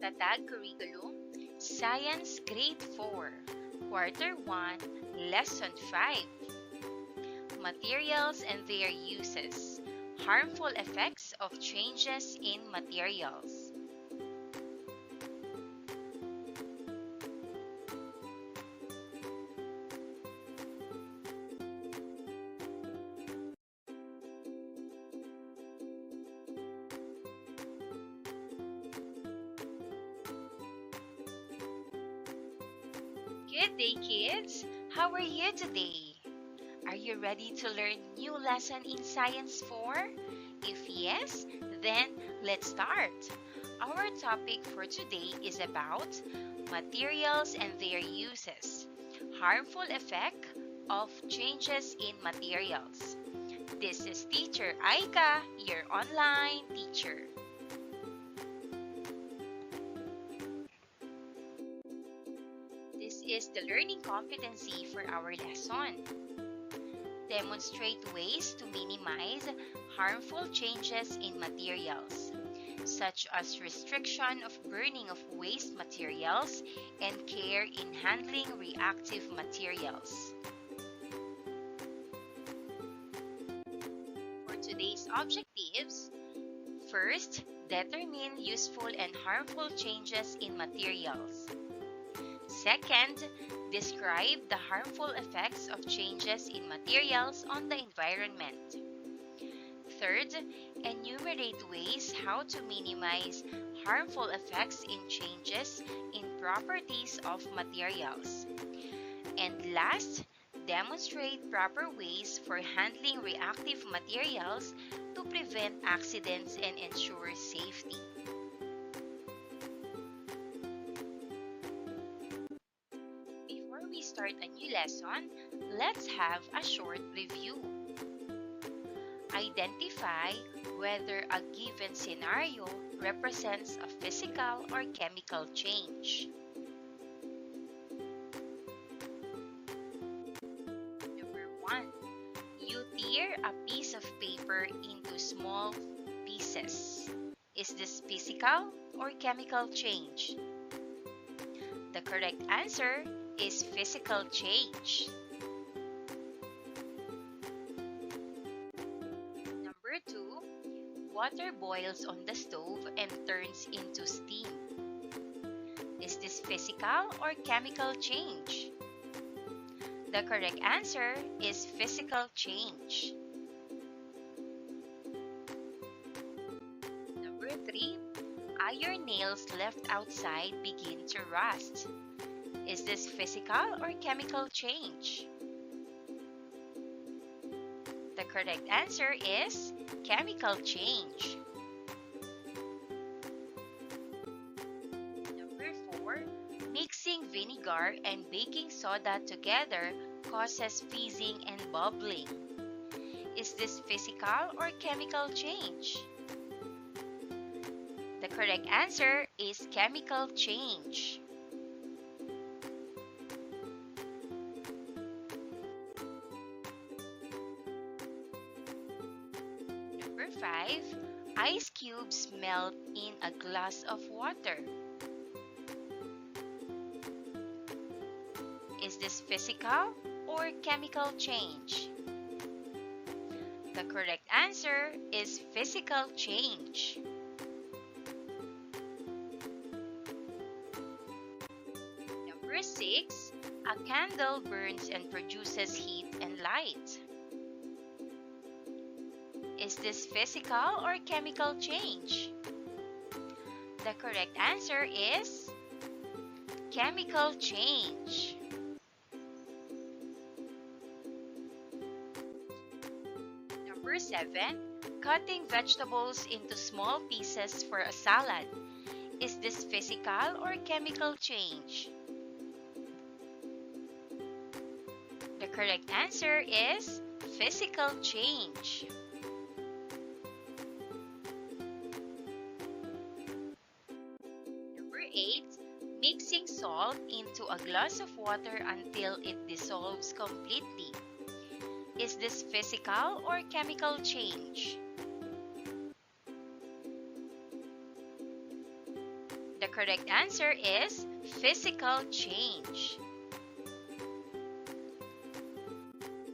Matatag Curriculum, Science Grade 4, Quarter 1, Lesson 5. Materials and their uses. Harmful effects of changes in materials. Good day, kids! How are you today? Are you ready to learn new lesson in Science 4? If yes, then let's start. Our topic for today is about materials and their uses. Harmful effect of changes in materials. This is Teacher Aika, your online teacher. This is the learning competency for our lesson. Demonstrate ways to minimize harmful changes in materials, such as restriction of burning of waste materials and care in handling reactive materials. For today's objectives, first, determine useful and harmful changes in materials. Second, describe the harmful effects of changes in materials on the environment. Third, enumerate ways how to minimize harmful effects in changes in properties of materials. And last, demonstrate proper ways for handling reactive materials to prevent accidents and ensure safety. Before we start a new lesson, let's have a short review. Identify whether a given scenario represents a physical or chemical change. Number 1. You tear a piece of paper into small pieces. Is this physical or chemical change? The correct answer is physical change. Number 2, water boils on the stove and turns into steam. Is this physical or chemical change? The correct answer is physical change. Number 3, iron nails left outside begin to rust. Is this physical or chemical change? The correct answer is chemical change. Number 4, mixing vinegar and baking soda together causes fizzing and bubbling. Is this physical or chemical change? The correct answer is chemical change. Number 5, ice cubes melt in a glass of water. Is this physical or chemical change? The correct answer is physical change. Number 6, a candle burns and produces heat and light. Is this physical or chemical change? The correct answer is chemical change. Number 7, cutting vegetables into small pieces for a salad. Is this physical or chemical change? The correct answer is physical change. Number 8, mixing salt into a glass of water until it dissolves completely. Is this physical or chemical change? The correct answer is physical change.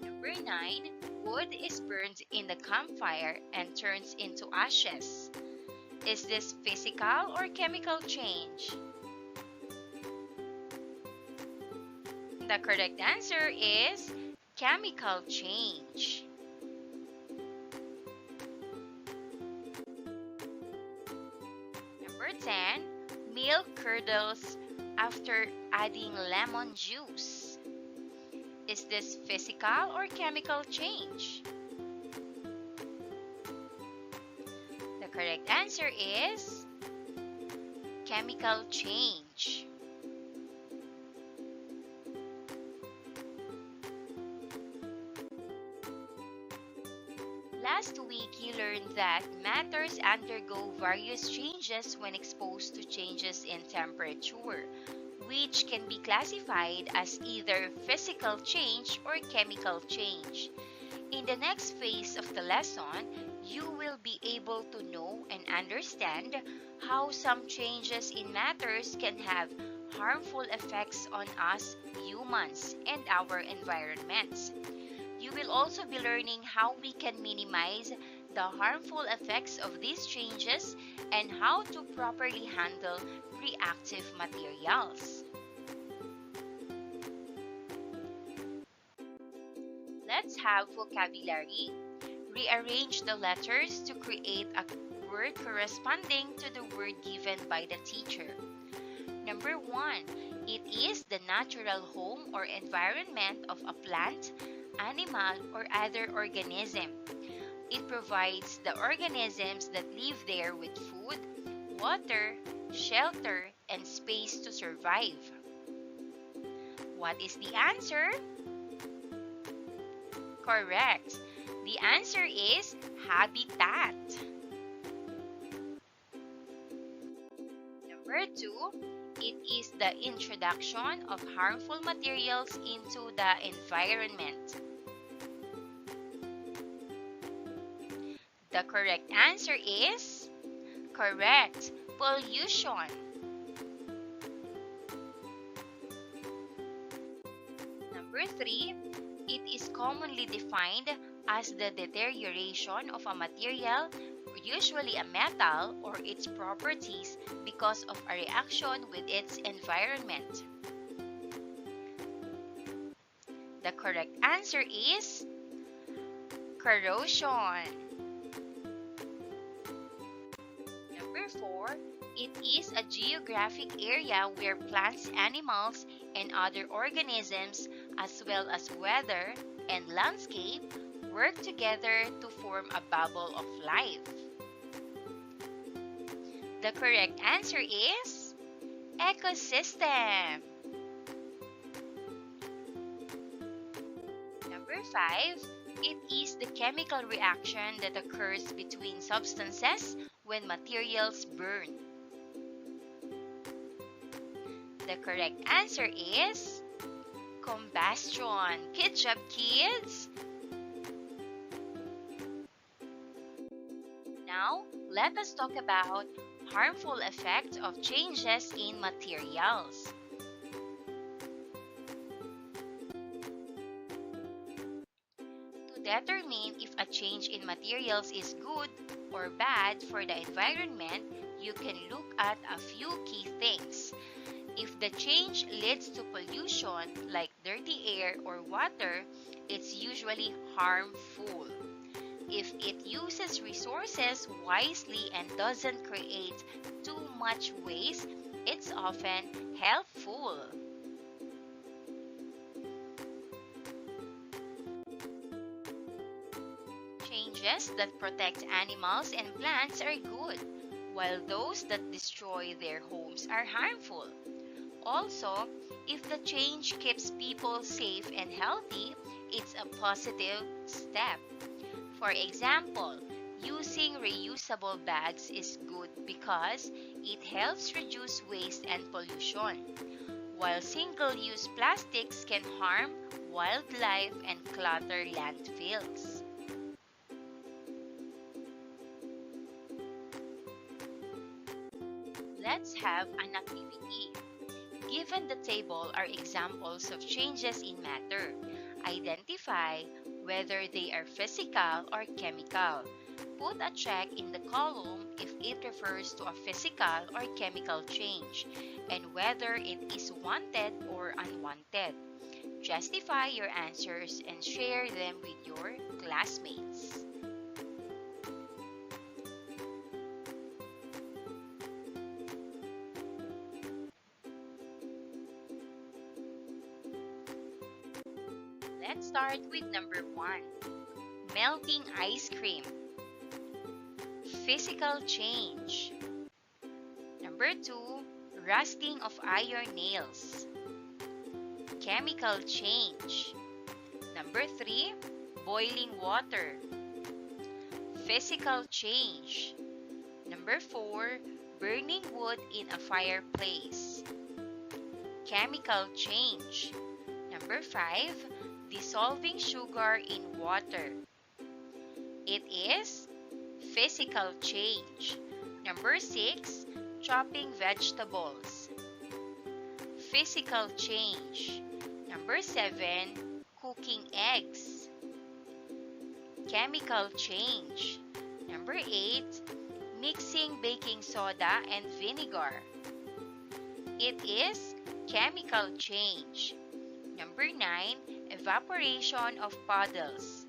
Number 9, wood is burned in the campfire and turns into ashes. Is this physical or chemical change? The correct answer is chemical change. Number 10, milk curdles after adding lemon juice. Is this physical or chemical change? The correct answer is chemical change. Last week, you learned that matters undergo various changes when exposed to changes in temperature, which can be classified as either physical change or chemical change. In the next phase of the lesson, you will be able to know and understand how some changes in matters can have harmful effects on us humans and our environments. You will also be learning how we can minimize the harmful effects of these changes and how to properly handle reactive materials. Let's have vocabulary. Rearrange the letters to create a word corresponding to the word given by the teacher. Number 1, it is the natural home or environment of a plant, animal, or other organism. It provides the organisms that live there with food, water, shelter, and space to survive. What is the answer? Correct. The answer is habitat. Number 2, it is the introduction of harmful materials into the environment. The correct answer is correct, pollution. Number 3, it is commonly defined as the deterioration of a material, usually a metal, or its properties because of a reaction with its environment. The correct answer is corrosion. Number 4, it is a geographic area where plants, animals, and other organisms, as well as weather and landscape, work together to form a bubble of life. The correct answer is ecosystem. Number 5, it is the chemical reaction that occurs between substances when materials burn. The correct answer is combustion. Good job, kids! Now, let us talk about harmful effects of changes in materials. To determine if a change in materials is good or bad for the environment, you can look at a few key things. If the change leads to pollution like dirty air or water, it's usually harmful. If it uses resources wisely and doesn't create too much waste, it's often helpful. Changes that protect animals and plants are good, while those that destroy their homes are harmful. Also, if the change keeps people safe and healthy, it's a positive step. For example, using reusable bags is good because it helps reduce waste and pollution, while single-use plastics can harm wildlife and clutter landfills. Let's have an activity. Given the table are examples of changes in matter. Identify whether they are physical or chemical. Put a check in the column if it refers to a physical or chemical change and whether it is wanted or unwanted. Justify your answers and share them with your classmates. Let's start with number 1. Melting ice cream. Physical change. Number 2. Rusting of iron nails. Chemical change. Number 3. Boiling water. Physical change. Number 4. Burning wood in a fireplace. Chemical change. Number 5. Dissolving sugar in water. It is physical change. Number 6. Chopping vegetables. Physical change. Number 7. Cooking eggs. Chemical change. Number 8. Mixing baking soda and vinegar. It is chemical change. Number 9. Evaporation of puddles.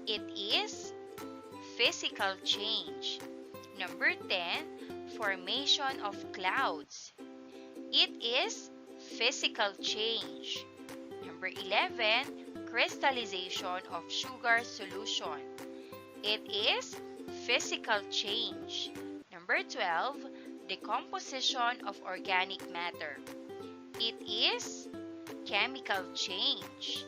It is physical change. Number 10. Formation of clouds. It is physical change. Number 11. Crystallization of sugar solution. It is physical change. Number 12. Decomposition of organic matter. It is chemical change.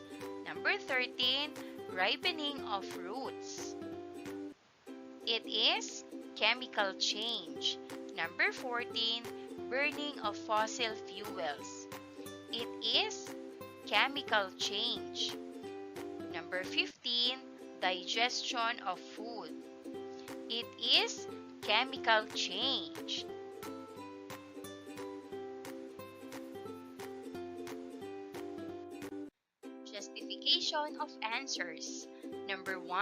Number 13. Ripening of fruits. It is chemical change. Number 14. Burning of fossil fuels. It is chemical change. Number 15. Digestion of food. It is chemical change. Justification of answers. Number 1.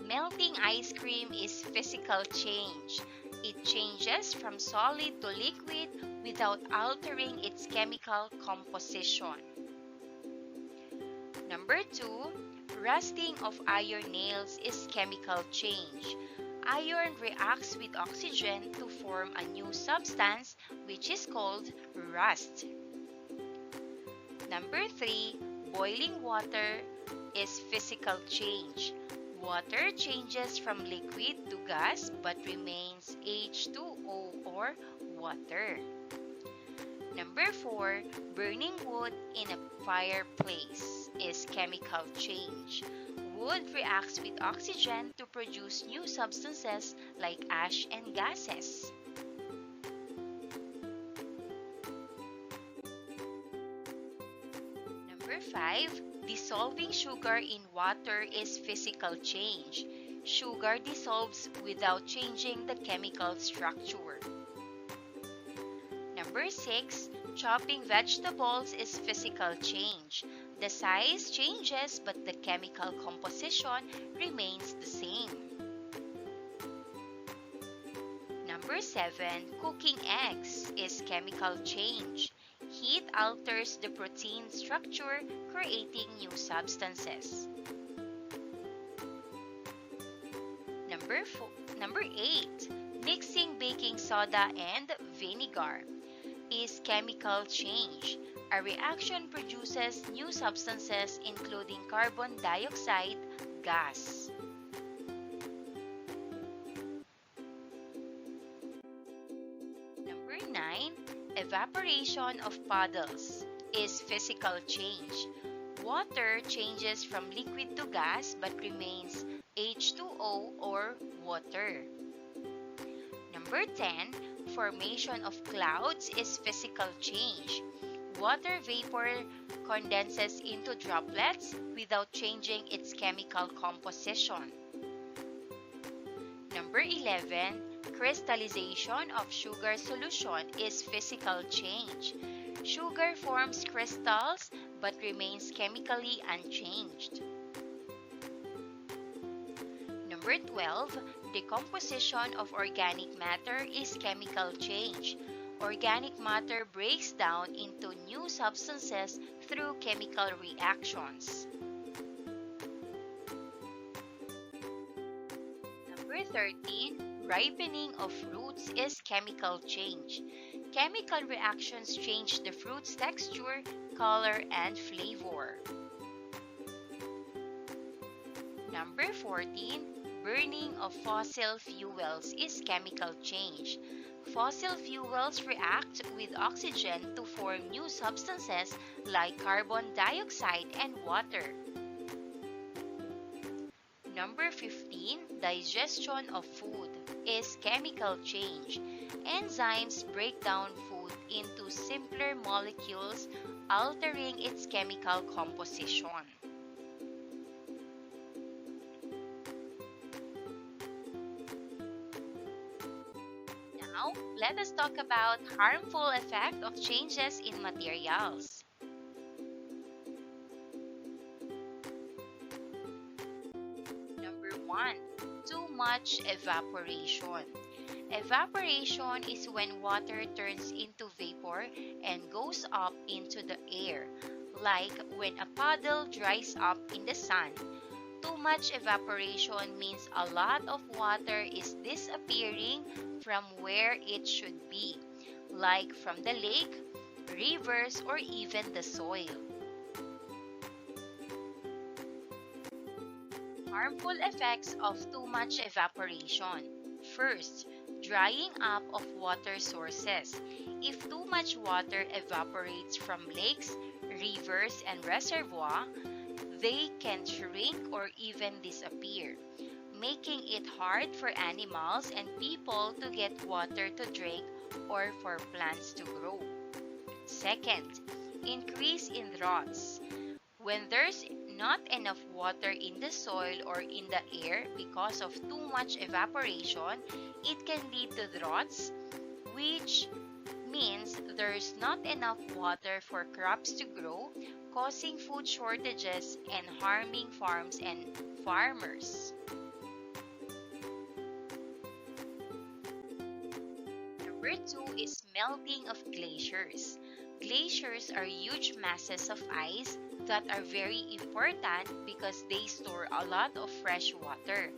Melting ice cream is physical change. It changes from solid to liquid without altering its chemical composition. Number 2. Rusting of iron nails is chemical change. Iron reacts with oxygen to form a new substance which is called rust. Number 3. Boiling water is physical change. Water changes from liquid to gas but remains H2O or water. Number 4. Burning wood in a fireplace is chemical change. Wood reacts with oxygen to produce new substances like ash and gases. Number 5. Dissolving sugar in water is physical change. Sugar dissolves without changing the chemical structure. Number 6. Chopping vegetables is physical change. The size changes but the chemical composition remains the same. Number 7. Cooking eggs is chemical change. Heat alters the protein structure, creating new substances. Number 8. Mixing baking soda and vinegar is chemical change. A reaction produces new substances including carbon dioxide gas. Number 9. Evaporation of puddles is physical change. Water changes from liquid to gas but remains H2O or water. Number 10. Formation of clouds is physical change. Water vapor condenses into droplets without changing its chemical composition. Number 11. Crystallization of sugar solution is physical change. Sugar forms crystals but remains chemically unchanged. Number 12, decomposition of organic matter is chemical change. Organic matter breaks down into new substances through chemical reactions. Number 13, ripening of fruits is chemical change. Chemical reactions change the fruit's texture, color, and flavor. Number 14, burning of fossil fuels is chemical change. Fossil fuels react with oxygen to form new substances like carbon dioxide and water. Number 15, digestion of food is chemical change. Enzymes break down food into simpler molecules, altering its chemical composition. Now, let us talk about harmful effect of changes in materials. Number 1, too much evaporation. Evaporation is when water turns into vapor and goes up into the air, like when a puddle dries up in the sun. Too much evaporation means a lot of water is disappearing from where it should be, like from the lake, rivers, or even the soil. Harmful effects of too much evaporation. First, drying up of water sources. If too much water evaporates from lakes, rivers, and reservoirs, they can shrink or even disappear, making it hard for animals and people to get water to drink or for plants to grow. Second, increase in droughts. When there's not enough water in the soil or in the air because of too much evaporation, it can lead to droughts, which means there's not enough water for crops to grow, causing food shortages and harming farms and farmers. Number 2 is melting of glaciers. Glaciers are huge masses of ice that are very important because they store a lot of fresh water.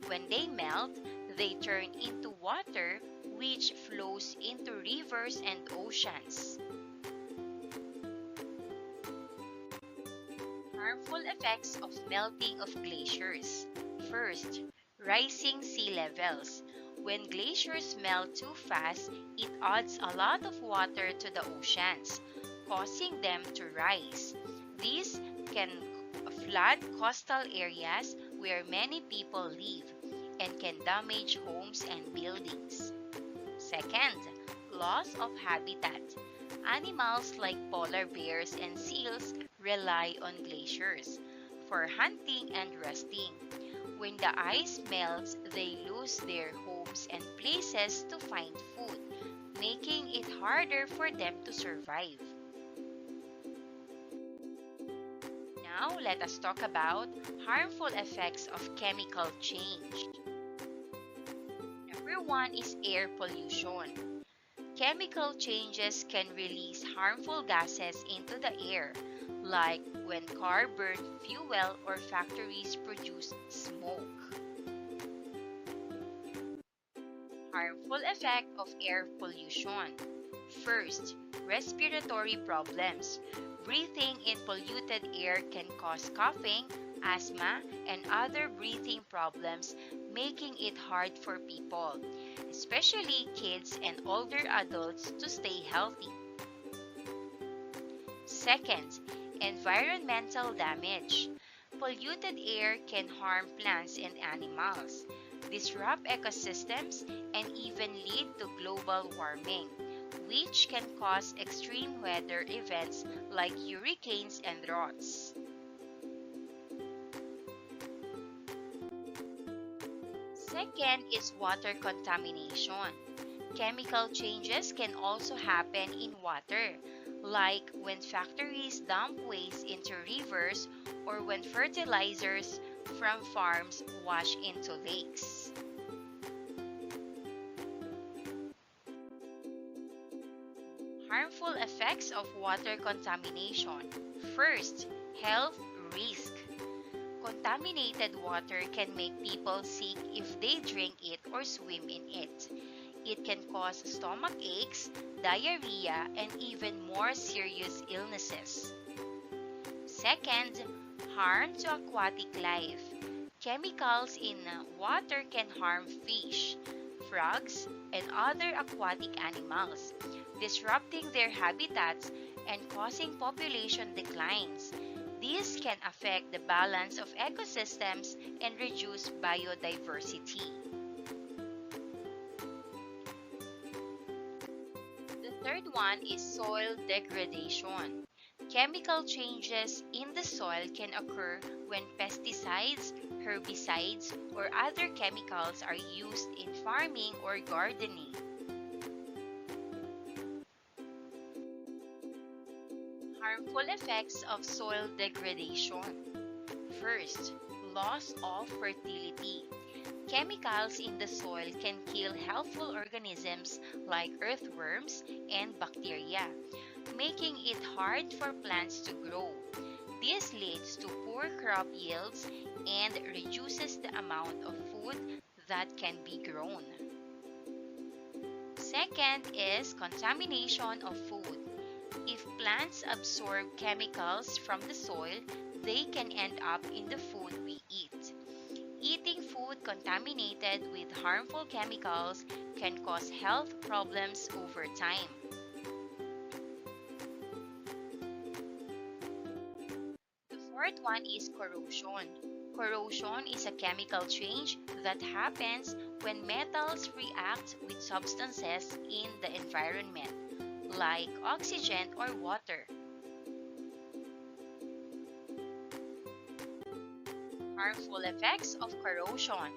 When they melt, they turn into water which flows into rivers and oceans. Harmful effects of melting of glaciers. First, rising sea levels. When glaciers melt too fast, it adds a lot of water to the oceans, causing them to rise. This can flood coastal areas where many people live and can damage homes and buildings. Second, loss of habitat. Animals like polar bears and seals rely on glaciers for hunting and resting. When the ice melts, they lose their homes and places to find food, making it harder for them to survive. Now, let us talk about harmful effects of chemical change. Number 1 is air pollution. Chemical changes can release harmful gases into the air, like when cars burn fuel or factories produce smoke. Harmful effect of air pollution. First, respiratory problems. Breathing in polluted air can cause coughing, asthma, and other breathing problems, making it hard for people, especially kids and older adults, to stay healthy. Second, environmental damage. Polluted air can harm plants and animals, disrupt ecosystems, and even lead to global warming, which can cause extreme weather events like hurricanes and droughts. Second is water contamination. Chemical changes can also happen in water, like when factories dump waste into rivers or when fertilizers from farms wash into lakes. Harmful effects of water contamination. First, health risk. Contaminated water can make people sick if they drink it or swim in it. It can cause stomach aches, diarrhea, and even more serious illnesses. Second, harm to aquatic life. Chemicals in water can harm fish, frogs, and other aquatic animals, disrupting their habitats and causing population declines. This can affect the balance of ecosystems and reduce biodiversity. The third one is soil degradation. Chemical changes in the soil can occur when pesticides, herbicides, or other chemicals are used in farming or gardening. Harmful effects of soil degradation. First, loss of fertility. Chemicals in the soil can kill helpful organisms like earthworms and bacteria, making it hard for plants to grow. This leads to poor crop yields and reduces the amount of food that can be grown. Second is contamination of food. If plants absorb chemicals from the soil, they can end up in the food we eat. Eating food contaminated with harmful chemicals can cause health problems over time. The fourth one is corrosion. Corrosion is a chemical change that happens when metals react with substances in the environment, like oxygen or water. Harmful effects of corrosion.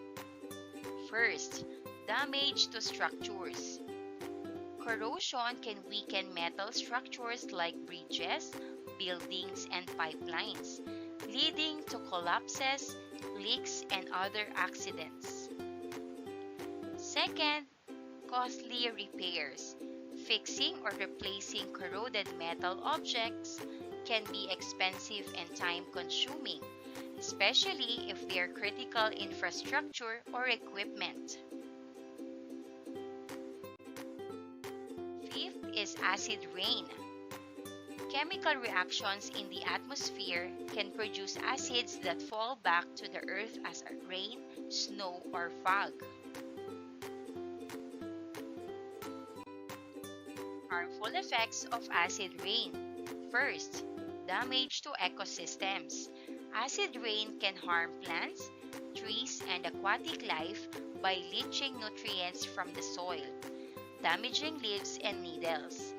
First, damage to structures. Corrosion can weaken metal structures like bridges, buildings, and pipelines, leading to collapses, leaks, and other accidents. Second, costly repairs. Fixing or replacing corroded metal objects can be expensive and time-consuming, especially if they are critical infrastructure or equipment. Fifth is acid rain. Chemical reactions in the atmosphere can produce acids that fall back to the earth as rain, snow, or fog. Harmful effects of acid rain. First, damage to ecosystems. Acid rain can harm plants, trees, and aquatic life by leaching nutrients from the soil, damaging leaves and needles,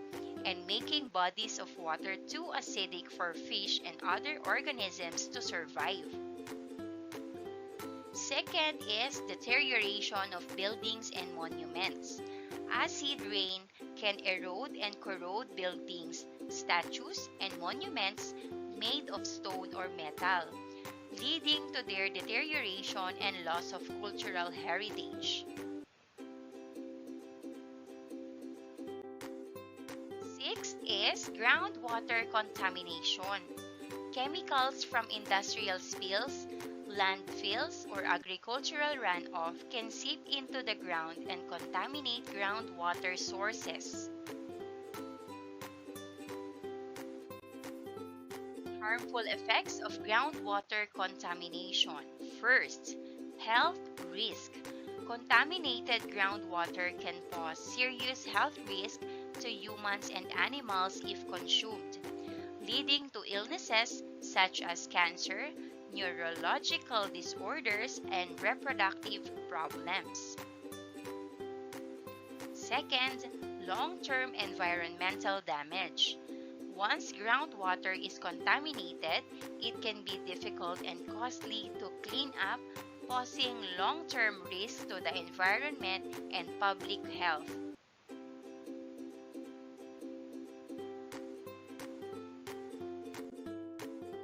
and making bodies of water too acidic for fish and other organisms to survive. Second is deterioration of buildings and monuments. Acid rain can erode and corrode buildings, statues, and monuments made of stone or metal, leading to their deterioration and loss of cultural heritage. Sixth is groundwater contamination. Chemicals from industrial spills, landfills, or agricultural runoff can seep into the ground and contaminate groundwater sources. Harmful effects of groundwater contamination. First, health risk. Contaminated groundwater can cause serious health risk to humans and animals if consumed, leading to illnesses such as cancer, neurological disorders, and reproductive problems. Second, long-term environmental damage. Once groundwater is contaminated, it can be difficult and costly to clean up posing long-term risks to the environment and public health.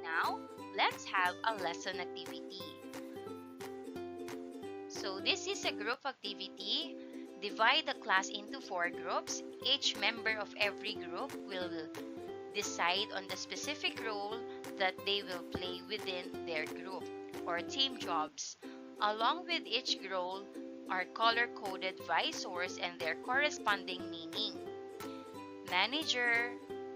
Now, let's have a lesson activity. So this is a group activity. Divide the class into 4 groups. Each member of every group will decide on the specific role that they will play within their group or team jobs. Along with each role are color-coded visors and their corresponding meaning. Manager,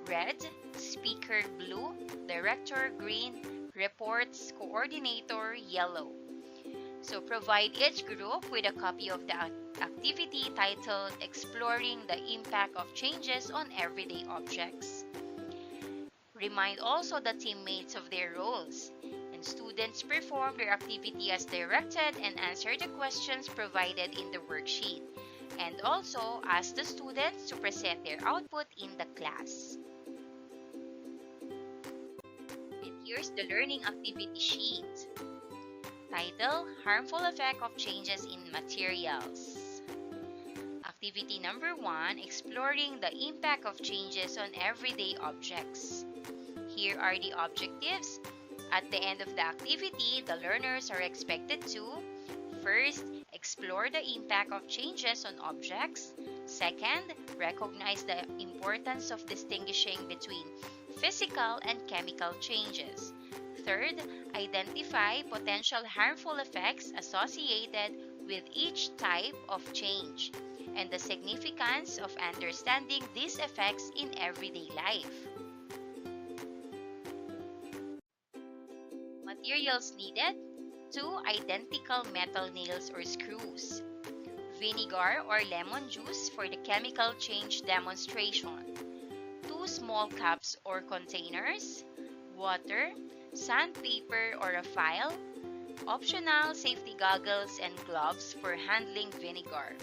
red; speaker, blue; director, green; reports coordinator, yellow. So provide each group with a copy of the activity titled Exploring the Impact of Changes on Everyday Objects. Remind also the teammates of their roles, and students perform their activity as directed and answer the questions provided in the worksheet, and also ask the students to present their output in the class. And here's the learning activity sheet. Title: Harmful Effect of Changes in Materials. Activity number 1, Exploring the Impact of Changes on Everyday Objects. Here are the objectives. At the end of the activity, the learners are expected to: first, explore the impact of changes on objects. Second, recognize the importance of distinguishing between physical and chemical changes. Third, identify potential harmful effects associated with each type of change and the significance of understanding these effects in everyday life. Materials needed: 2 identical metal nails or screws, vinegar or lemon juice for the chemical change demonstration, 2 small cups or containers, water, sandpaper or a file, optional safety goggles and gloves for handling vinegar.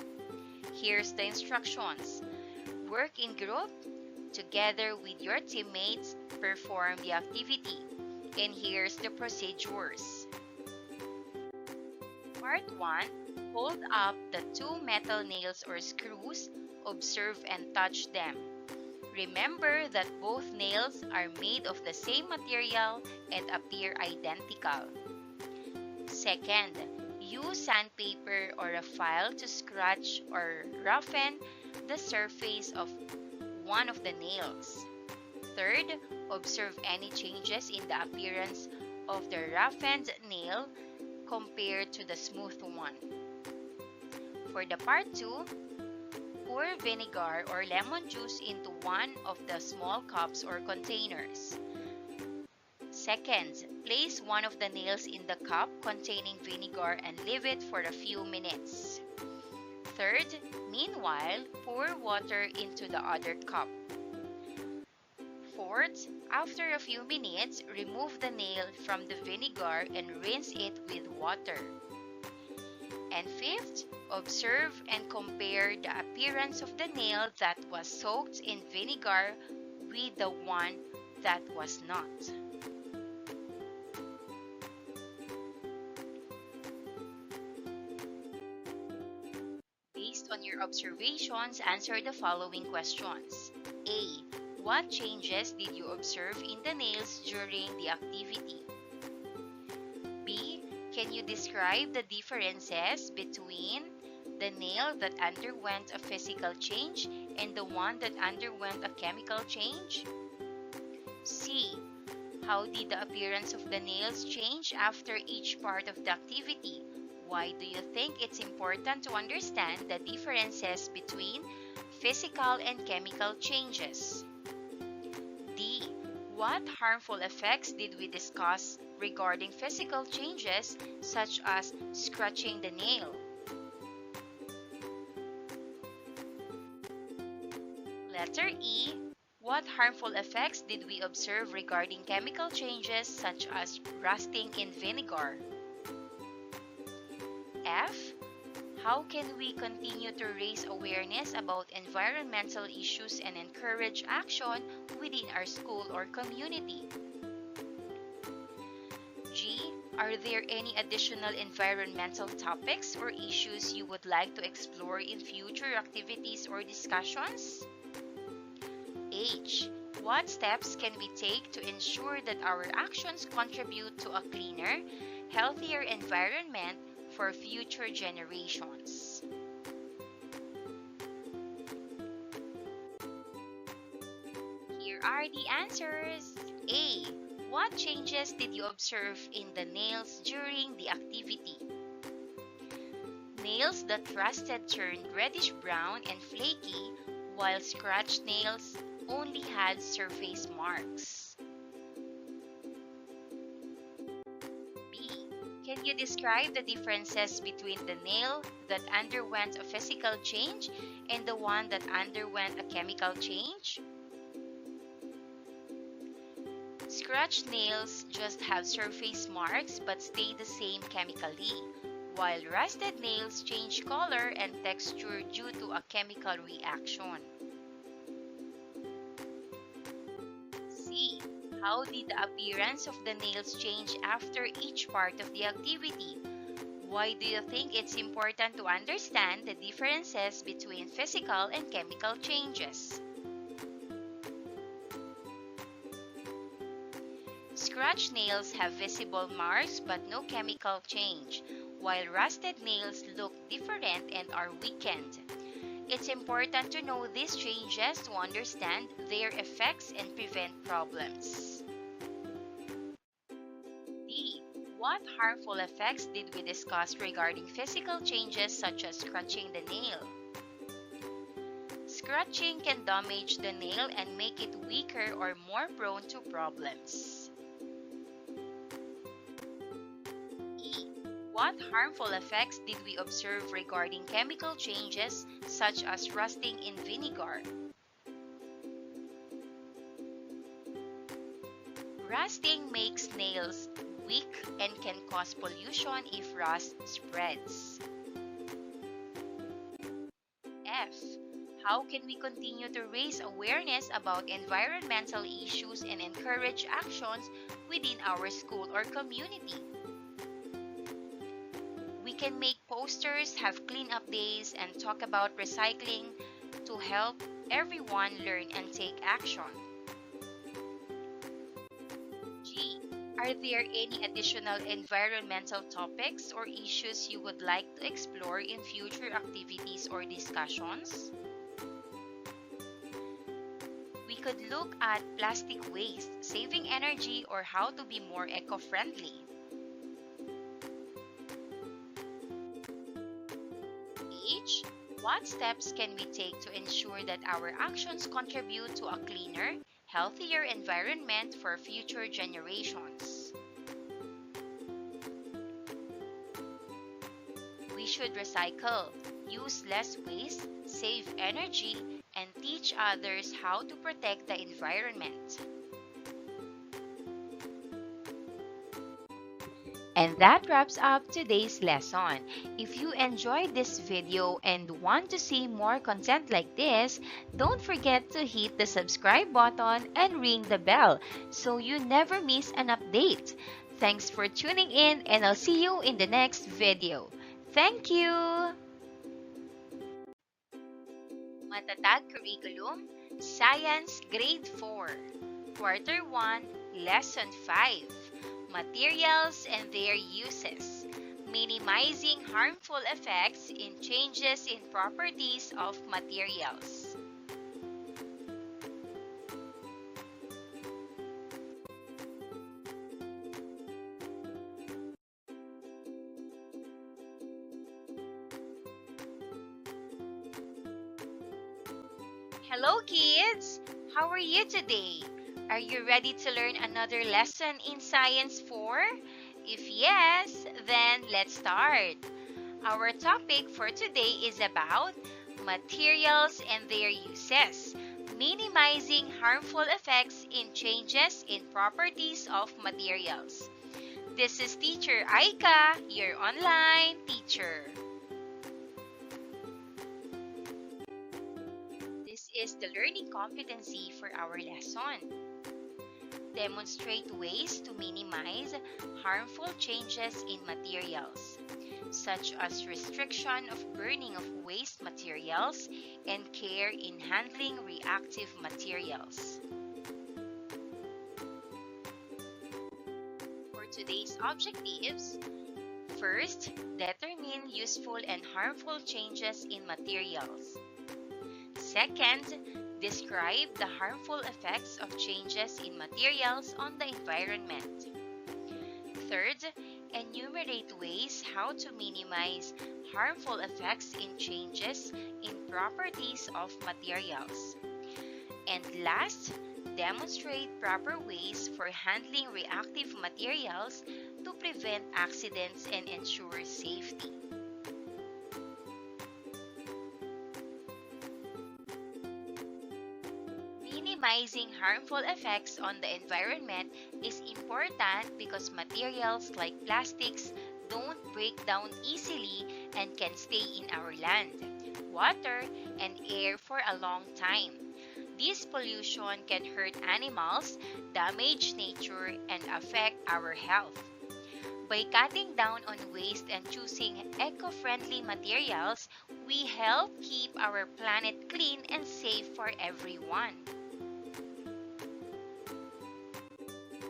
Here's the instructions. Work in group. Together with your teammates, perform the activity. And here's the procedures. Part 1. Hold up the 2 metal nails or screws. Observe and touch them. Remember that both nails are made of the same material and appear identical. Second, use sandpaper or a file to scratch or roughen the surface of one of the nails. Third, observe any changes in the appearance of the roughened nail compared to the smooth one. For the part 2, pour vinegar or lemon juice into one of the small cups or containers. Second, place one of the nails in the cup containing vinegar and leave it for a few minutes. Third, meanwhile, pour water into the other cup. Fourth, after a few minutes, remove the nail from the vinegar and rinse it with water. And fifth, observe and compare the appearance of the nail that was soaked in vinegar with the one that was not. Based on your observations, answer the following questions. A. What changes did you observe in the nails during the activity? B. Can you describe the differences between the nail that underwent a physical change and the one that underwent a chemical change? C. How did the appearance of the nails change after each part of the activity? Why do you think it's important to understand the differences between physical and chemical changes? D. What harmful effects did we discuss regarding physical changes such as scratching the nail? Letter E. What harmful effects did we observe regarding chemical changes such as rusting in vinegar? F. How can we continue to raise awareness about environmental issues and encourage action within our school or community? G. Are there any additional environmental topics or issues you would like to explore in future activities or discussions? H. What steps can we take to ensure that our actions contribute to a cleaner, healthier environment for future generations? Here are the answers. A. What changes did you observe in the nails during the activity? Nails that rusted turned reddish brown and flaky, while scratched nails only had surface marks. B. Can you describe the differences between the nail that underwent a physical change and the one that underwent a chemical change? Scratched nails just have surface marks but stay the same chemically, while rusted nails change color and texture due to a chemical reaction. C. How did the appearance of the nails change after each part of the activity? Why do you think it's important to understand the differences between physical and chemical changes? Scratched nails have visible marks but no chemical change, while rusted nails look different and are weakened. It's important to know these changes to understand their effects and prevent problems. D. What harmful effects did we discuss regarding physical changes such as scratching the nail? Scratching can damage the nail and make it weaker or more prone to problems. What harmful effects did we observe regarding chemical changes such as rusting in vinegar? Rusting makes nails weak and can cause pollution if rust spreads. F. How can we continue to raise awareness about environmental issues and encourage actions within our school or community? We can make posters, have cleanup days, and talk about recycling to help everyone learn and take action. G. Are there any additional environmental topics or issues you would like to explore in future activities or discussions? We could look at plastic waste, saving energy, or how to be more eco-friendly. H. What steps can we take to ensure that our actions contribute to a cleaner, healthier environment for future generations? We should recycle, use less waste, save energy, and teach others how to protect the environment. And that wraps up today's lesson. If you enjoyed this video and want to see more content like this, don't forget to hit the subscribe button and ring the bell so you never miss an update. Thanks for tuning in, and I'll see you in the next video. Thank you! Matatag Curriculum, Science Grade 4, Quarter 1, Lesson 5. Materials and their uses, minimizing harmful effects in changes in properties of materials. Hello kids! How are you today? Are you ready to learn another lesson in Science 4? If yes, then let's start. Our topic for today is about materials and their uses, minimizing harmful effects in changes in properties of materials. This is Teacher Aika, your online teacher. This is the learning competency for our lesson. demonstrate ways to minimize harmful changes in materials, such as restriction of burning of waste materials and care in handling reactive materials. For today's objectives, first, determine useful and harmful changes in materials. Second, describe the harmful effects of changes in materials on the environment. Third, enumerate ways how to minimize harmful effects in changes in properties of materials. And last, demonstrate proper ways for handling reactive materials to prevent accidents and ensure safety. Minimizing harmful effects on the environment is important because materials like plastics don't break down easily and can stay in our land, water, and air for a long time. This pollution can hurt animals, damage nature, and affect our health. By cutting down on waste and choosing eco-friendly materials, we help keep our planet clean and safe for everyone.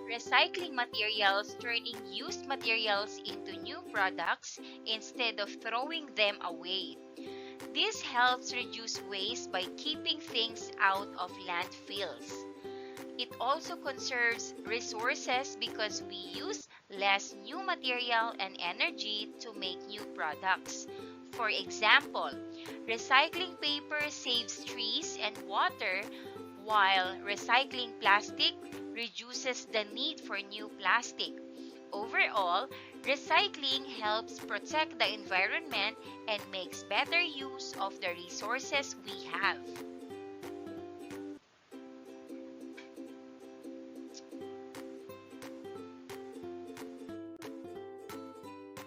Recycling materials, turning used materials into new products instead of throwing them away. This helps reduce waste by keeping things out of landfills. It also conserves resources because we use less new material and energy to make new products. For example, recycling paper saves trees and water, while recycling plastic reduces the need for new plastic. Overall, recycling helps protect the environment and makes better use of the resources we have.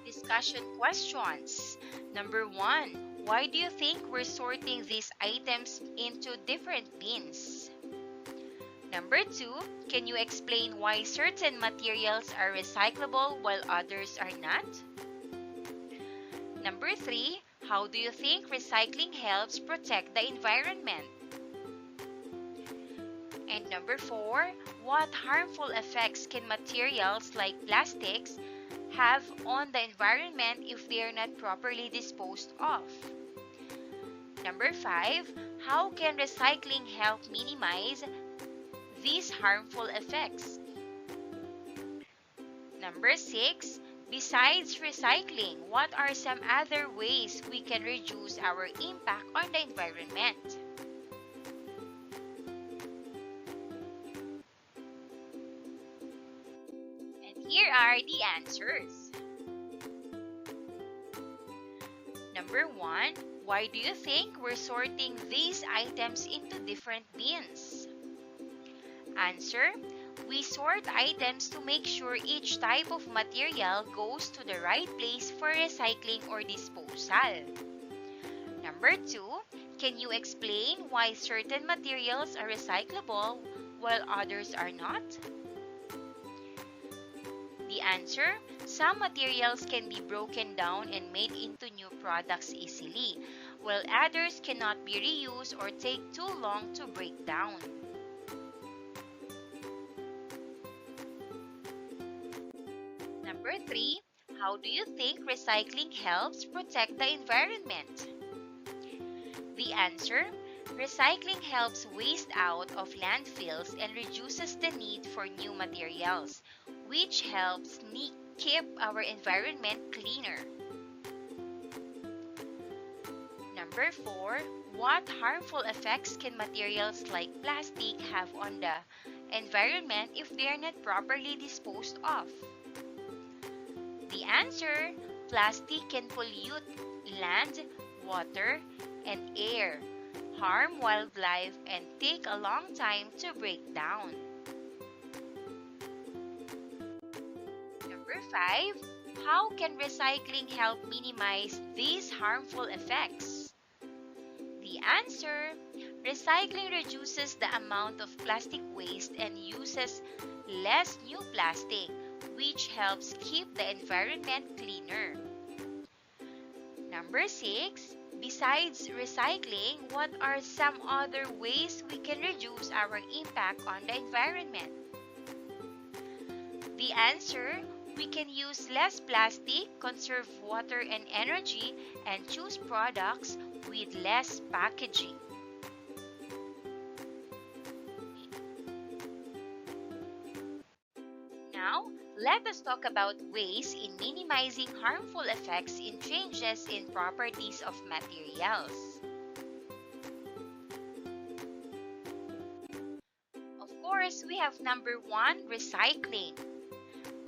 Discussion questions. Number 1. Why do you think we're sorting these items into different bins? Number 2. Can you explain why certain materials are recyclable while others are not? Number 3. How do you think recycling helps protect the environment? And number 4. What harmful effects can materials like plastics have on the environment if they are not properly disposed of? Number 5. How can recycling help minimize these harmful effects? Number 6. Besides recycling, what are some other ways we can reduce our impact on the environment? And here are the answers. Number 1. Why do you think we're sorting these items into different bins? Answer. We sort items to make sure each type of material goes to the right place for recycling or disposal. Number 2. Can you explain why certain materials are recyclable while others are not? The answer. Some materials can be broken down and made into new products easily, while others cannot be reused or take too long to break down. Number 3. How do you think recycling helps protect the environment? The answer. Recycling helps waste out of landfills and reduces the need for new materials, which helps keep our environment cleaner. Number 4. What harmful effects can materials like plastic have on the environment if they are not properly disposed of? The answer. Plastic can pollute land, water, and air, harm wildlife, and take a long time to break down. Number 5. How can recycling help minimize these harmful effects? The answer. Recycling reduces the amount of plastic waste and uses less new plastic, which helps keep the environment cleaner. Number 6, besides recycling, what are some other ways we can reduce our impact on the environment? The answer, we can use less plastic, conserve water and energy, and choose products with less packaging. Now, let us talk about ways in minimizing harmful effects in changes in properties of materials. Of course, we have number 1, recycling.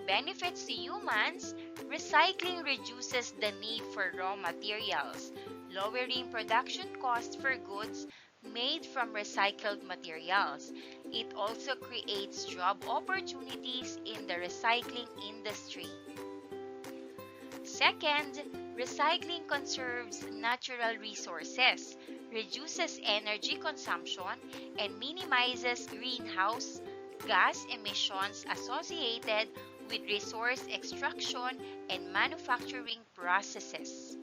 Benefits to humans, recycling reduces the need for raw materials, lowering production costs for goods made from recycled materials. It also creates job opportunities in the recycling industry. Second, recycling conserves natural resources, reduces energy consumption, and minimizes greenhouse gas emissions associated with resource extraction and manufacturing processes.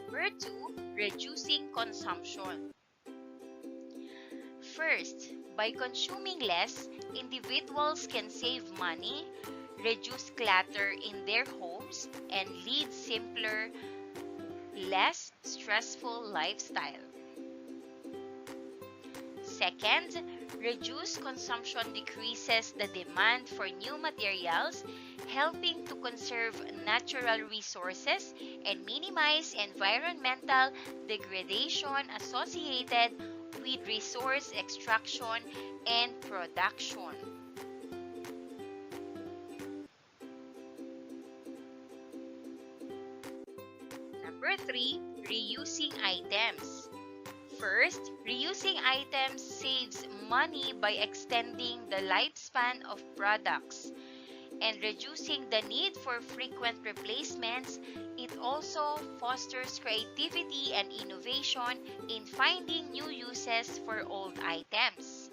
Number 2, reducing consumption. First, by consuming less, individuals can save money, reduce clutter in their homes, and lead simpler, less stressful lifestyle. Second, reduced consumption decreases the demand for new materials, helping to conserve natural resources and minimize environmental degradation associated with resource extraction and production. Number 3, reusing items. First, reusing items saves money by extending the lifespan of products and reducing the need for frequent replacements. It also fosters creativity and innovation in finding new uses for old items.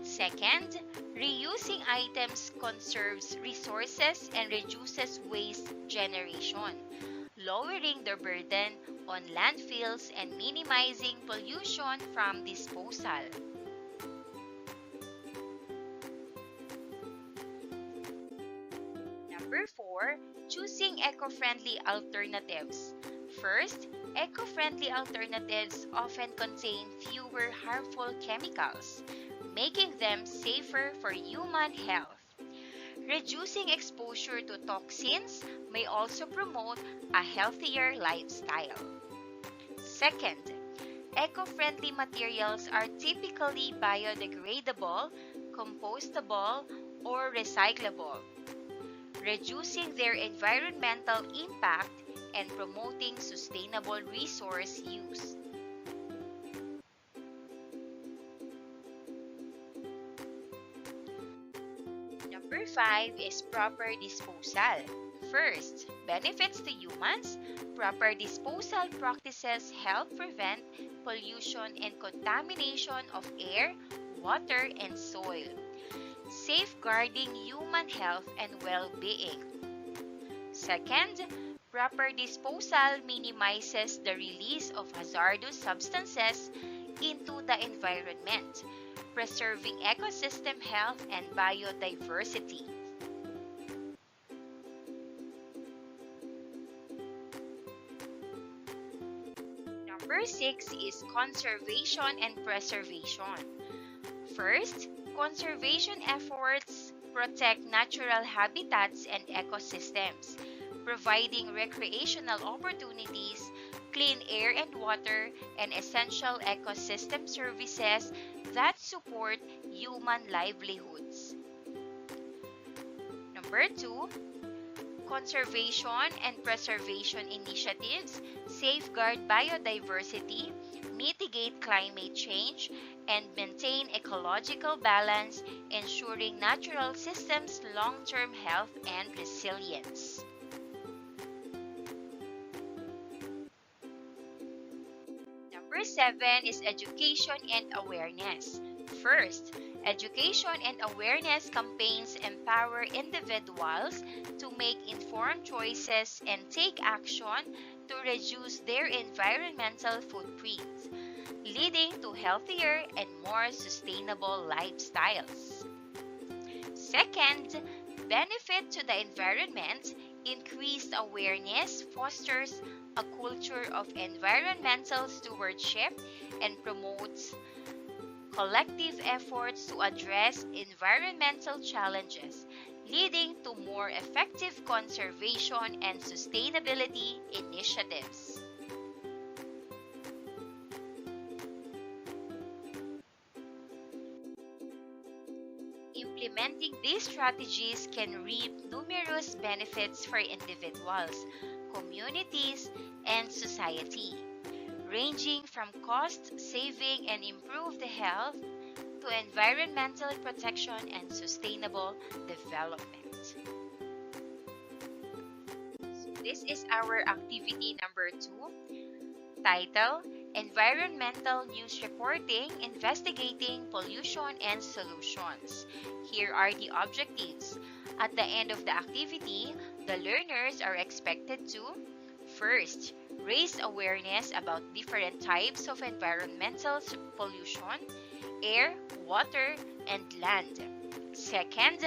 Second, reusing items conserves resources and reduces waste generation, lowering the burden on landfills and minimizing pollution from disposal. Number 4, choosing eco-friendly alternatives. First, eco-friendly alternatives often contain fewer harmful chemicals, making them safer for human health. Reducing exposure to toxins may also promote a healthier lifestyle. Second, eco-friendly materials are typically biodegradable, compostable, or recyclable, reducing their environmental impact and promoting sustainable resource use. Number 5 is proper disposal. First, benefits to humans. Proper disposal practices help prevent pollution and contamination of air, water, and soil, safeguarding human health and well-being. Second, proper disposal minimizes the release of hazardous substances into the environment, preserving ecosystem health and biodiversity. Number 6 is conservation and preservation. First, conservation efforts protect natural habitats and ecosystems, providing recreational opportunities, clean air and water, and essential ecosystem services that support human livelihoods. Number 2, conservation and preservation initiatives safeguard biodiversity, mitigate mitigate climate change, and maintain ecological balance, ensuring natural systems' long-term health and resilience. Number 7 is education and awareness. First, education and awareness campaigns empower individuals to make informed choices and take action to reduce their environmental footprint, leading to healthier and more sustainable lifestyles. Second, benefit to the environment. Increased awareness fosters a culture of environmental stewardship and promotes collective efforts to address environmental challenges, leading to more effective conservation and sustainability initiatives. Implementing these strategies can reap numerous benefits for individuals, communities, and society, ranging from cost saving and improved health to environmental protection and sustainable development. So this is our activity number 2. Title: Environmental News Reporting, Investigating Pollution and Solutions. Here are the objectives. At the end of the activity, the learners are expected to: first, raise awareness about different types of environmental pollution, air, water, and land. Second,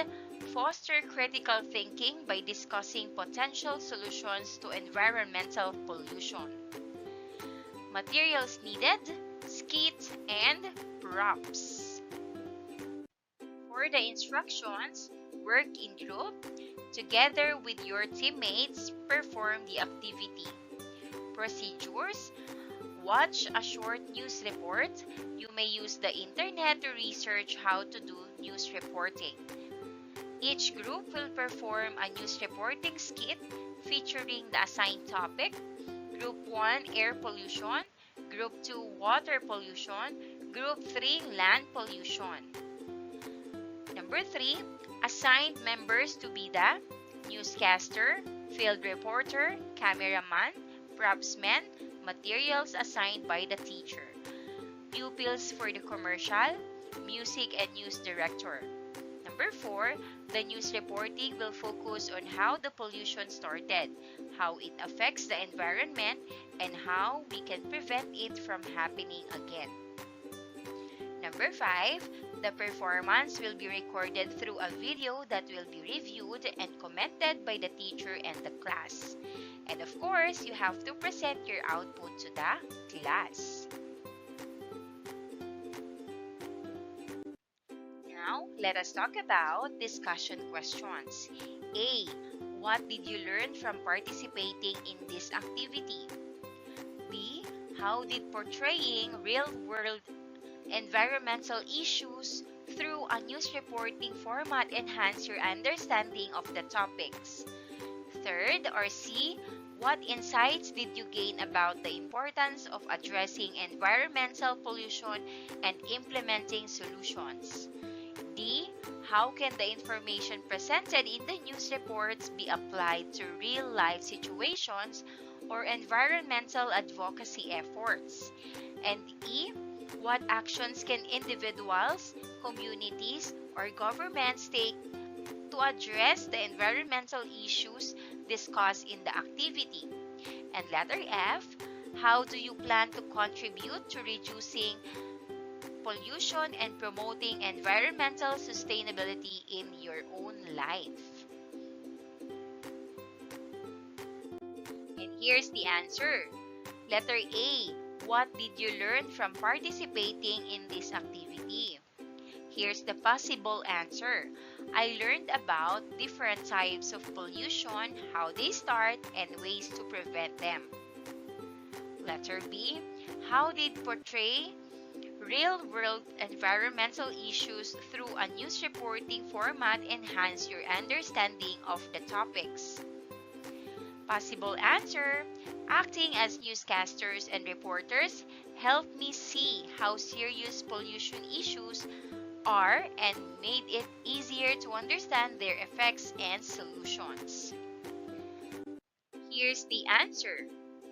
foster critical thinking by discussing potential solutions to environmental pollution. Materials needed: skits and props. For the instructions, work in group. Together with your teammates, perform the activity. Procedures: watch a short news report. You may use the internet to research how to do news reporting. Each group will perform a news reporting skit featuring the assigned topic. Group 1, air pollution. Group 2, water pollution. Group 3, land pollution. Number 3, assigned members to be the newscaster, field reporter, cameraman, propsman, materials assigned by the teacher. Pupils for the commercial, music and news director. Number 4, the news reporting will focus on how the pollution started, how it affects the environment, and how we can prevent it from happening again. Number 5, the performance will be recorded through a video that will be reviewed and commented by the teacher and the class. And of course, you have to present your output to the class. Now, let us talk about discussion questions. A. What did you learn from participating in this activity? B. How did portraying real-world environmental issues through a news reporting format enhance your understanding of the topics? Third, or C. What insights did you gain about the importance of addressing environmental pollution and implementing solutions? D. How can the information presented in the news reports be applied to real-life situations or environmental advocacy efforts? And E. What actions can individuals, communities, or governments take to address the environmental issues discussed in the activity? And letter F. How do you plan to contribute to reducing pollution and promoting environmental sustainability in your own life? And here's the answer. Letter A. What did you learn from participating in this activity? Here's the possible answer. I learned about different types of pollution, how they start, and ways to prevent them. Letter B. How did portray real-world environmental issues through a news reporting format enhance your understanding of the topics? Possible answer. Acting as newscasters and reporters helped me see how serious pollution issues are and made it easier to understand their effects and solutions. Here's the answer.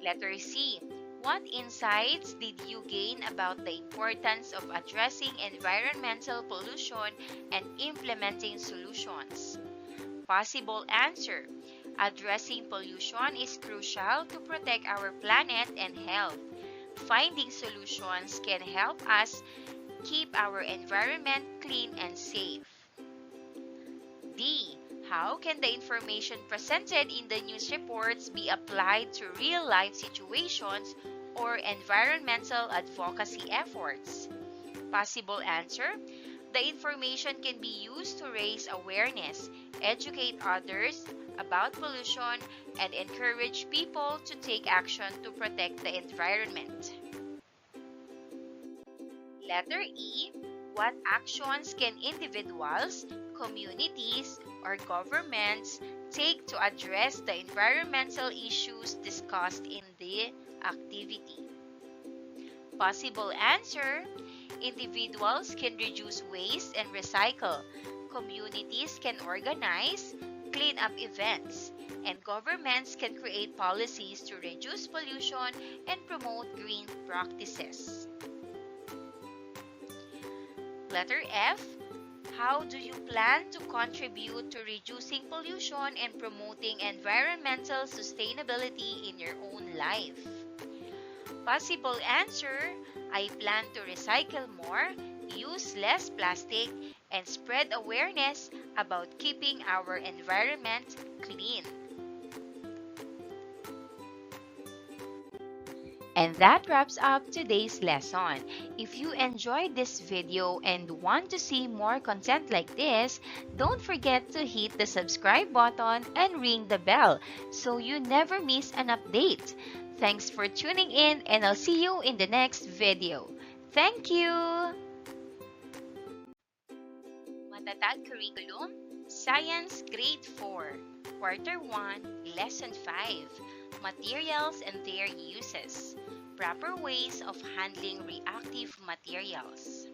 Letter C. What insights did you gain about the importance of addressing environmental pollution and implementing solutions? Possible answer. Addressing pollution is crucial to protect our planet and health. Finding solutions can help us keep our environment clean and safe. D. How can the information presented in the news reports be applied to real-life situations or environmental advocacy efforts? Possible answer. The information can be used to raise awareness, educate others about pollution, and encourage people to take action to protect the environment. Letter E. What actions can individuals, communities, or governments take to address the environmental issues discussed in the activity? Possible answer. Individuals can reduce waste and recycle. Communities can organize clean-up events. And governments can create policies to reduce pollution and promote green practices. Letter F. How do you plan to contribute to reducing pollution and promoting environmental sustainability in your own life? Possible answer. I plan to recycle more, use less plastic, and spread awareness about keeping our environment clean. And that wraps up today's lesson. If you enjoyed this video and want to see more content like this, don't forget to hit the subscribe button and ring the bell so you never miss an update. Thanks for tuning in, and I'll see you in the next video. Thank you! Matatag Curriculum, Science Grade 4, Quarter 1, Lesson 5, Materials and their uses, proper ways of handling reactive materials.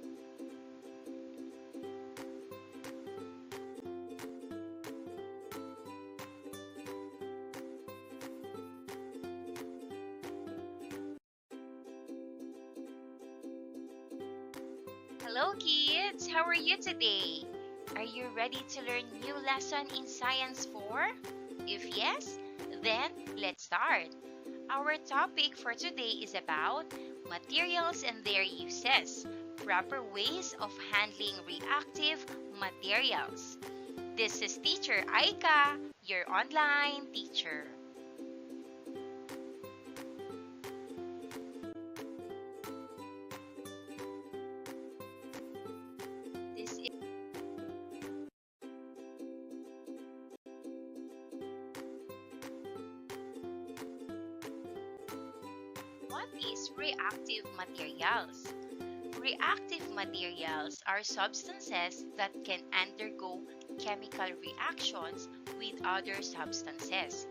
Hello kids! How are you today? Are you ready to learn new lesson in Science 4? If yes, then let's start. Our topic for today is about materials and their uses, proper ways of handling reactive materials. This is Teacher Aika, your online teacher. What is reactive materials? Reactive materials are substances that can undergo chemical reactions with other substances,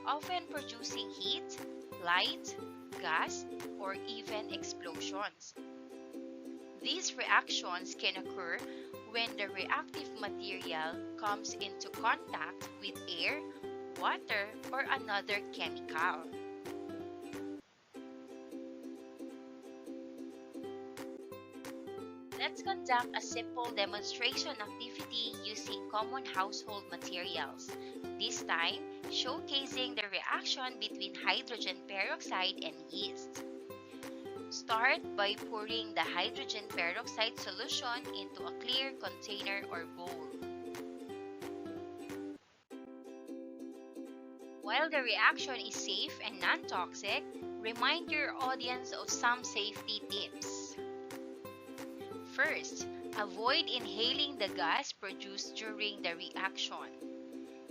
often producing heat, light, gas, or even explosions. These reactions can occur when the reactive material comes into contact with air, water, or another chemical. Let's conduct a simple demonstration activity using common household materials, this time showcasing the reaction between hydrogen peroxide and yeast. Start by pouring the hydrogen peroxide solution into a clear container or bowl. While the reaction is safe and non-toxic, remind your audience of some safety tips. First, avoid inhaling the gas produced during the reaction.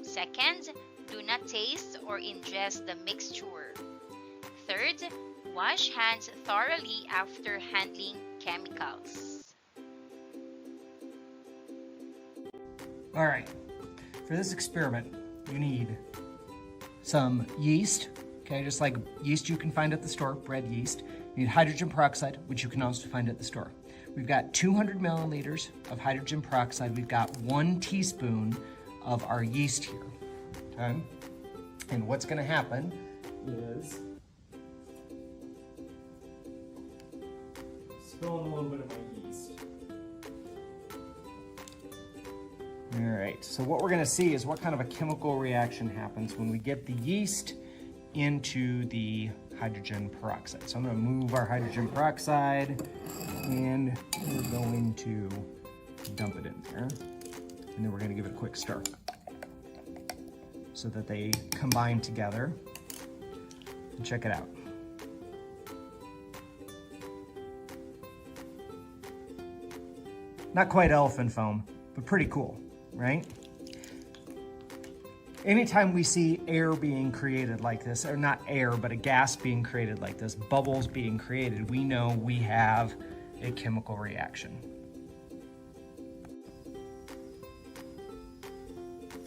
Second, do not taste or ingest the mixture. Third, wash hands thoroughly after handling chemicals. Alright, for this experiment, you need some yeast, okay, just like yeast you can find at the store, bread yeast. We need hydrogen peroxide, which you can also find at the store. We've got 200 milliliters of hydrogen peroxide. We've got 1 teaspoon of our yeast here, okay? And what's gonna happen is, spill in a little bit of my yeast. All right, so what we're gonna see is what kind of a chemical reaction happens when we get the yeast into the hydrogen peroxide. So I'm gonna move our hydrogen peroxide and we're going to dump it in there. And then we're gonna give it a quick stir so that they combine together. And check it out. Not quite elephant foam, but pretty cool, right? Anytime we see air being created like this, or not air, but a gas being created like this, bubbles being created, we know we have a chemical reaction.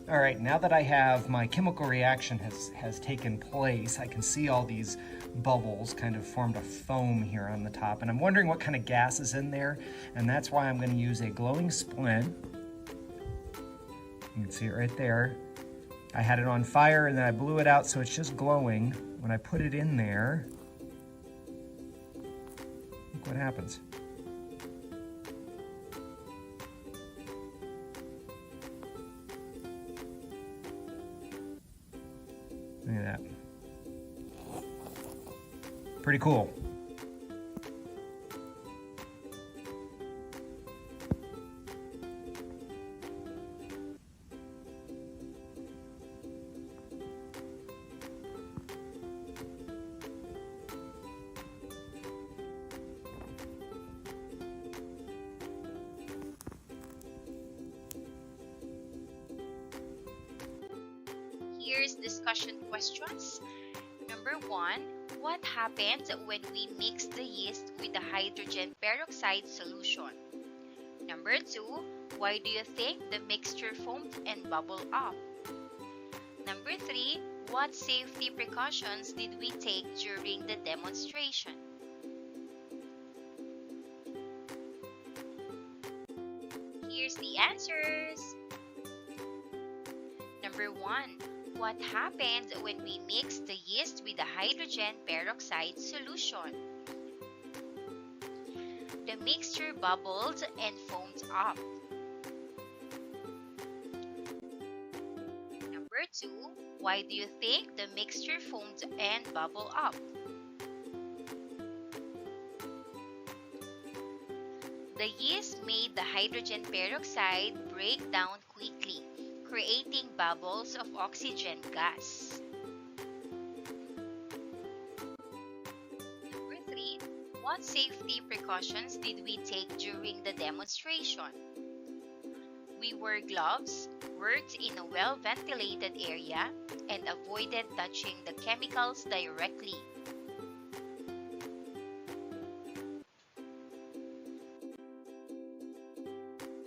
All right, now that I have my chemical reaction has taken place, I can see all these bubbles kind of formed a foam here on the top, and I'm wondering what kind of gas is in there, and that's why I'm gonna use a glowing splint. You can see it right there. I had it on fire and then I blew it out so it's just glowing. When I put it in there, look what happens. Look at that. Pretty cool. Here's discussion questions. Number 1, what happens when we mix the yeast with the hydrogen peroxide solution? Number 2, why do you think the mixture foamed and bubbled up? Number 3, what safety precautions did we take during the demonstration? Here's the answers. Number 1, what happened when we mixed the yeast with the hydrogen peroxide solution? The mixture bubbled and foamed up. Number 2, why do you think the mixture foamed and bubbled up? The yeast made the hydrogen peroxide break down quickly, creating bubbles of oxygen gas. Number 3, what safety precautions did we take during the demonstration? We wore gloves, worked in a well-ventilated area, and avoided touching the chemicals directly.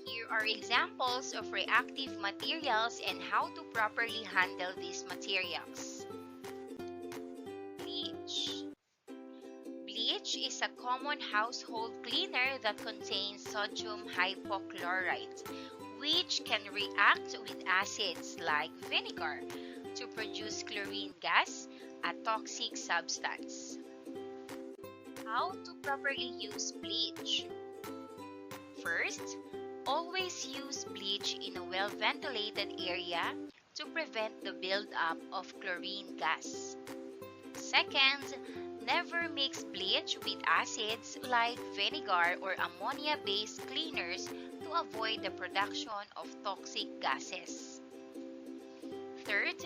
Here are examples of reactive materials and how to properly handle these materials. Bleach. Bleach is a common household cleaner that contains sodium hypochlorite, which can react with acids like vinegar to produce chlorine gas, a toxic substance. How to properly use bleach? First, always use bleach in a well-ventilated area to prevent the buildup of chlorine gas. Second, never mix bleach with acids like vinegar or ammonia-based cleaners to avoid the production of toxic gases. Third,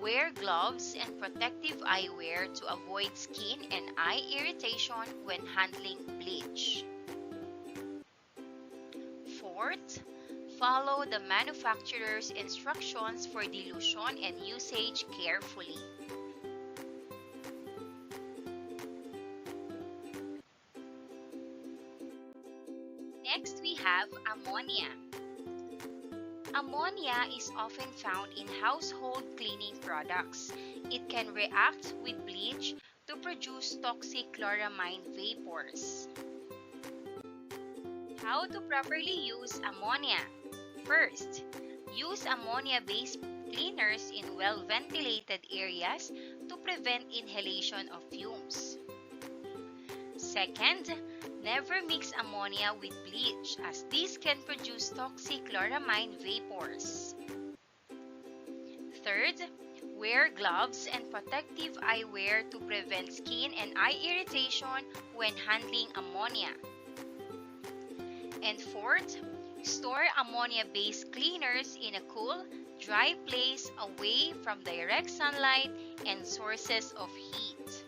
wear gloves and protective eyewear to avoid skin and eye irritation when handling bleach. Fourth, follow the manufacturer's instructions for dilution and usage carefully. Next, we have ammonia. Ammonia is often found in household cleaning products. It can react with bleach, to produce toxic chloramine vapors. How to properly use ammonia? First, use ammonia-based cleaners in well-ventilated areas to prevent inhalation of fumes. Second, never mix ammonia with bleach as this can produce toxic chloramine vapors. Third, wear gloves and protective eyewear to prevent skin and eye irritation when handling ammonia. And fourth, store ammonia-based cleaners in a cool, dry place away from direct sunlight and sources of heat.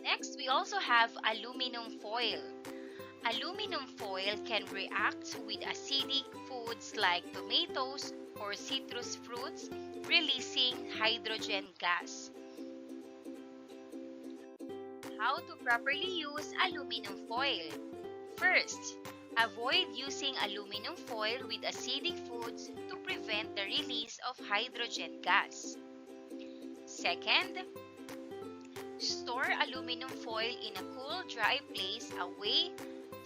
Next, we also have aluminum foil. Aluminum foil can react with acidic foods like tomatoes or citrus fruits, releasing hydrogen gas. How to properly use aluminum foil? First, avoid using aluminum foil with acidic foods to prevent the release of hydrogen gas. Second, store aluminum foil in a cool, dry place away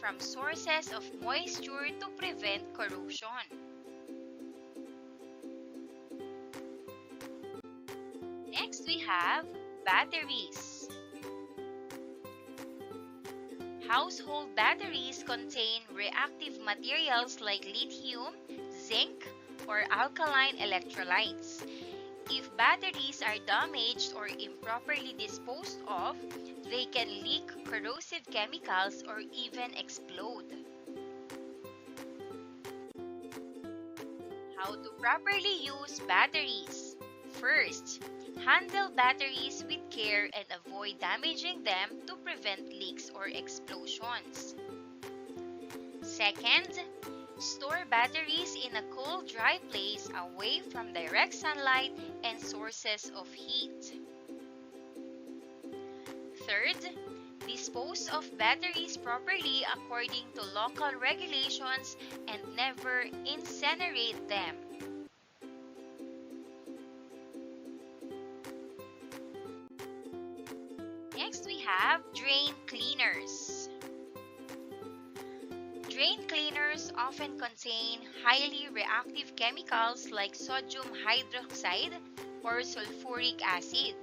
from sources of moisture to prevent corrosion. Next, we have batteries. Household batteries contain reactive materials like lithium, zinc, or alkaline electrolytes. If batteries are damaged or improperly disposed of, they can leak corrosive chemicals or even explode. How to properly use batteries? First, handle batteries with care and avoid damaging them to prevent leaks or explosions. Second, store batteries in a cool, dry place away from direct sunlight and sources of heat. Third, dispose of batteries properly according to local regulations and never incinerate them. Next, we have drain cleaners. Drain cleaners often contain highly reactive chemicals like sodium hydroxide or sulfuric acid,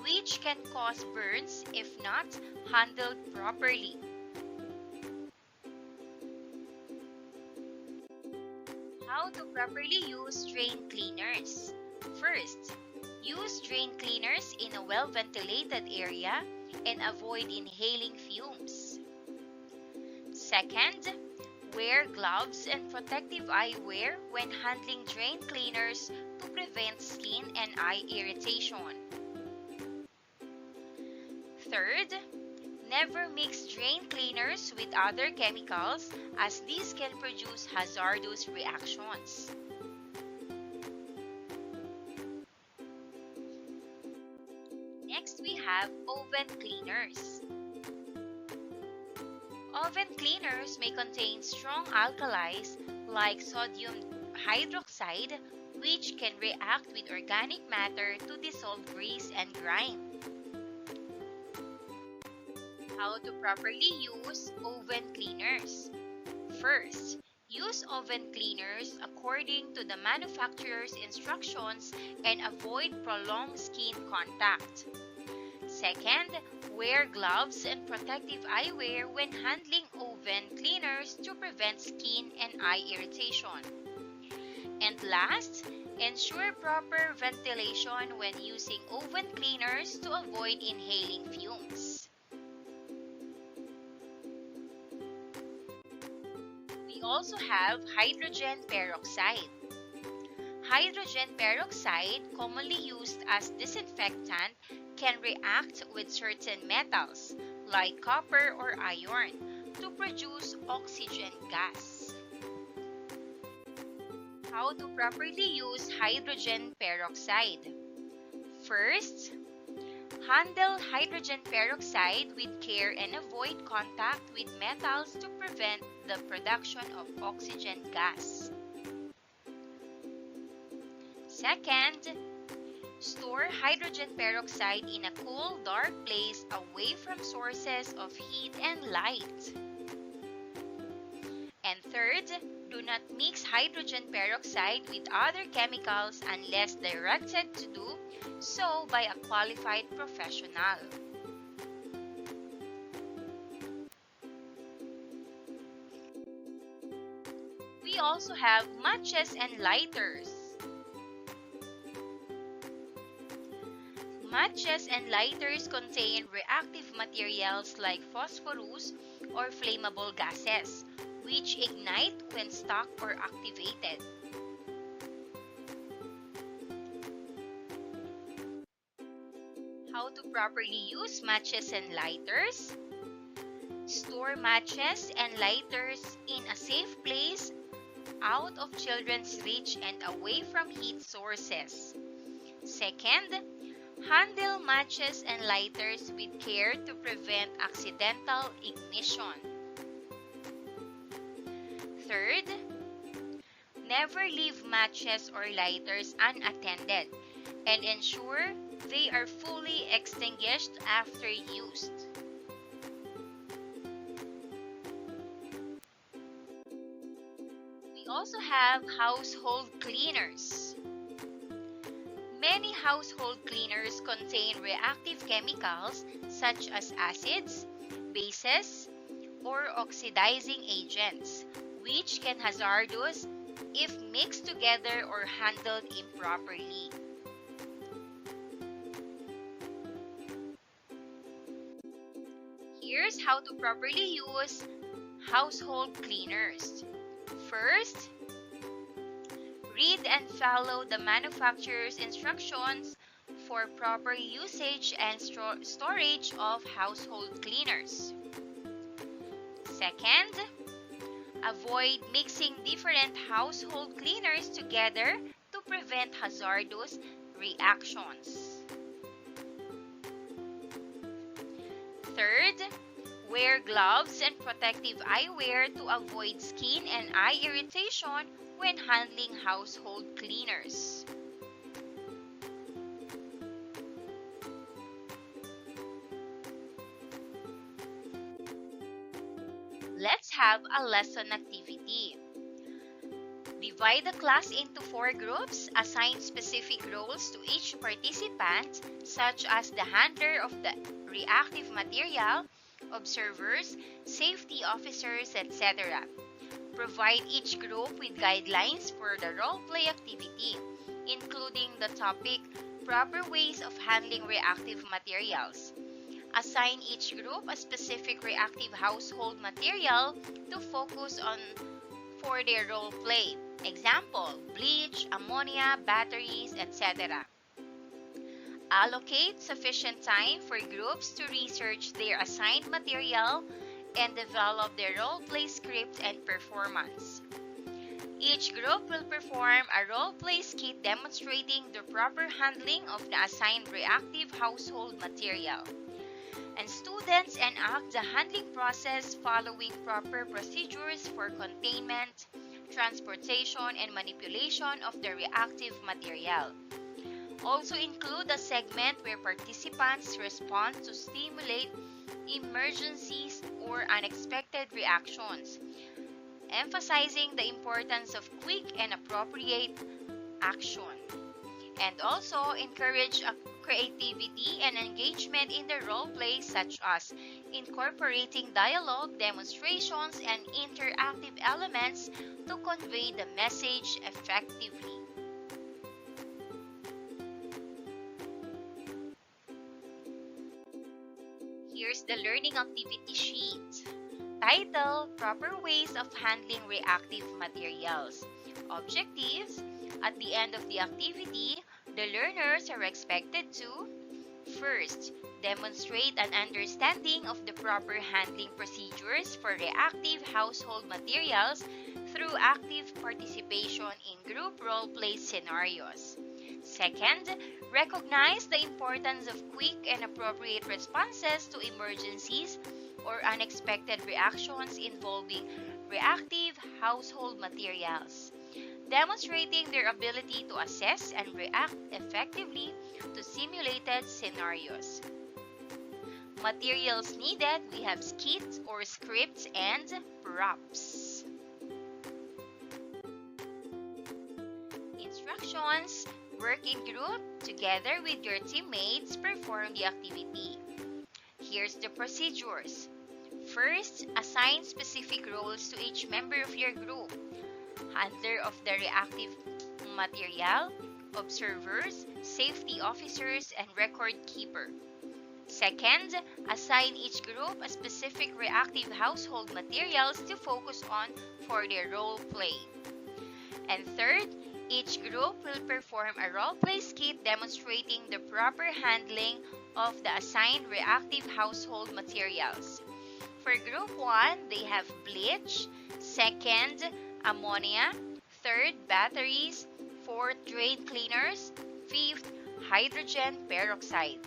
which can cause burns if not handled properly. How to properly use drain cleaners? First, use drain cleaners in a well-ventilated area and avoid inhaling fumes. Second, wear gloves and protective eyewear when handling drain cleaners to prevent skin and eye irritation. Third, never mix drain cleaners with other chemicals as these can produce hazardous reactions. Next, we have oven cleaners. Oven cleaners may contain strong alkalis like sodium hydroxide, which can react with organic matter to dissolve grease and grime. How to properly use oven cleaners? First, use oven cleaners according to the manufacturer's instructions and avoid prolonged skin contact. Second, wear gloves and protective eyewear when handling oven cleaners to prevent skin and eye irritation. And last, ensure proper ventilation when using oven cleaners to avoid inhaling fumes. We also have hydrogen peroxide. Hydrogen peroxide, commonly used as disinfectant, can react with certain metals like copper or iron to produce oxygen gas. How to properly use hydrogen peroxide? First, handle hydrogen peroxide with care and avoid contact with metals to prevent the production of oxygen gas. Second, store hydrogen peroxide in a cool, dark place away from sources of heat and light. And third, do not mix hydrogen peroxide with other chemicals unless directed to do so by a qualified professional. We also have matches and lighters. Matches and lighters contain reactive materials like phosphorus or flammable gases, which ignite when stuck or activated. How to properly use matches and lighters? Store matches and lighters in a safe place out of children's reach and away from heat sources. Second, handle matches and lighters with care to prevent accidental ignition. Third, never leave matches or lighters unattended and ensure they are fully extinguished after used. We also have household cleaners. Many household cleaners contain reactive chemicals such as acids, bases, or oxidizing agents, which can hazardous if mixed together or handled improperly. Here's how to properly use household cleaners. First, read and follow the manufacturer's instructions for proper usage and storage of household cleaners. Second, avoid mixing different household cleaners together to prevent hazardous reactions. Third, wear gloves and protective eyewear to avoid skin and eye irritation when handling household cleaners. Let's have a lesson activity. Divide the class into 4 groups, assign specific roles to each participant, such as the handler of the reactive material, observers, safety officers, etc. Provide each group with guidelines for the role-play activity, including the topic, proper ways of handling reactive materials. Assign each group a specific reactive household material to focus on for their role play. Example, bleach, ammonia, batteries, etc. Allocate sufficient time for groups to research their assigned material and develop their role-play script and performance. Each group will perform a role-play skit demonstrating the proper handling of the assigned reactive household material. And students enact the handling process following proper procedures for containment, transportation, and manipulation of the reactive material. Also include a segment where participants respond to stimulate emergencies or unexpected reactions, emphasizing the importance of quick and appropriate action. And also encourage creativity and engagement in the role play, such as incorporating dialogue, demonstrations, and interactive elements to convey the message effectively. Here's the learning activity sheet. Title, Proper Ways of Handling Reactive Materials. Objectives, at the end of the activity, the learners are expected to: first, demonstrate an understanding of the proper handling procedures for reactive household materials through active participation in group role-play scenarios. Second, recognize the importance of quick and appropriate responses to emergencies or unexpected reactions involving reactive household materials. demonstrating their ability to assess and react effectively to simulated scenarios. Materials needed, we have skits or scripts and props. Instructions: work in group together with your teammates, perform the activity. Here's the procedures. First, assign specific roles to each member of your group. Handler of the reactive material, observers, safety officers, and record keeper. Second, assign each group a specific reactive household materials to focus on for their role play. And third, each group will perform a role play skit demonstrating the proper handling of the assigned reactive household materials. For group 1, they have bleach, second, ammonia, third, batteries, fourth, drain cleaners, fifth, hydrogen peroxide.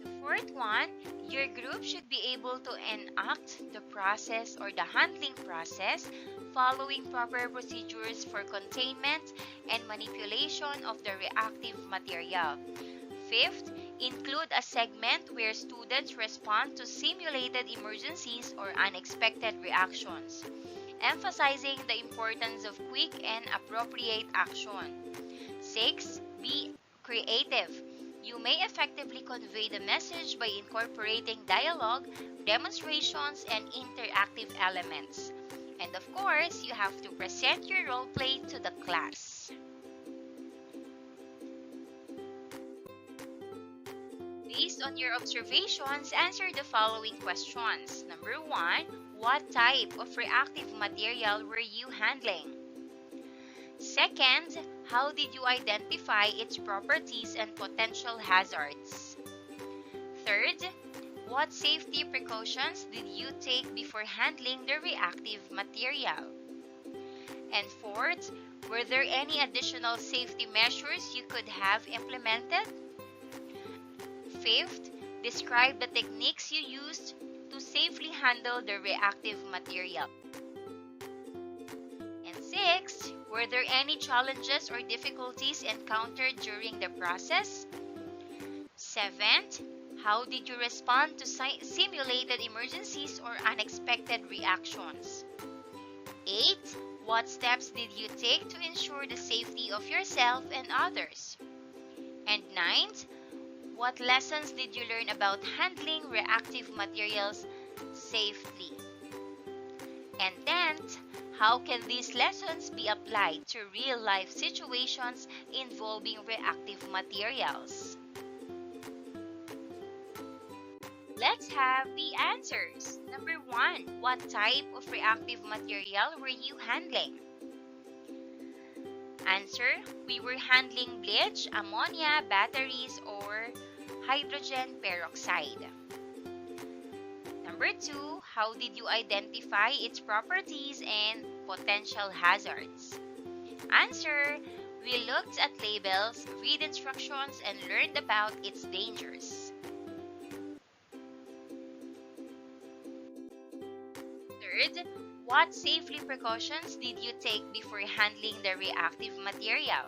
The fourth one, your group should be able to enact the process or the handling process following proper procedures for containment and manipulation of the reactive material. Fifth, include a segment where students respond to simulated emergencies or unexpected reactions, emphasizing the importance of quick and appropriate action. 6. Be creative. You may effectively convey the message by incorporating dialogue, demonstrations, and interactive elements. And of course, you have to present your role play to the class. Based on your observations, answer the following questions. Number 1, what type of reactive material were you handling? Second, how did you identify its properties and potential hazards? Third, what safety precautions did you take before handling the reactive material? And fourth, were there any additional safety measures you could have implemented? Fifth, describe the techniques you used to safely handle the reactive material. And sixth, were there any challenges or difficulties encountered during the process? Seventh, how did you respond to simulated emergencies or unexpected reactions? 8. What steps did you take to ensure the safety of yourself and others? And 9th, what lessons did you learn about handling reactive materials safely? And 10th, how can these lessons be applied to real-life situations involving reactive materials? Let's have the answers. Number 1, what type of reactive material were you handling? Answer, we were handling bleach, ammonia, batteries, or hydrogen peroxide. Number 2, how did you identify its properties and potential hazards? Answer, we looked at labels, read instructions, and learned about its dangers. Third, what safety precautions did you take before handling the reactive material?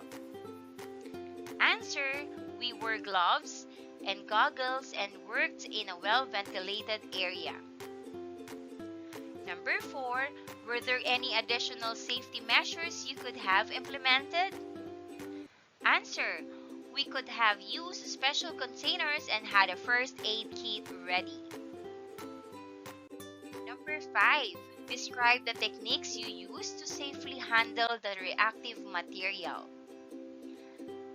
Answer, we wore gloves and goggles and worked in a well-ventilated area. Number 4, were there any additional safety measures you could have implemented? Answer, we could have used special containers and had a first aid kit ready. Number 5, describe the techniques you used to safely handle the reactive material.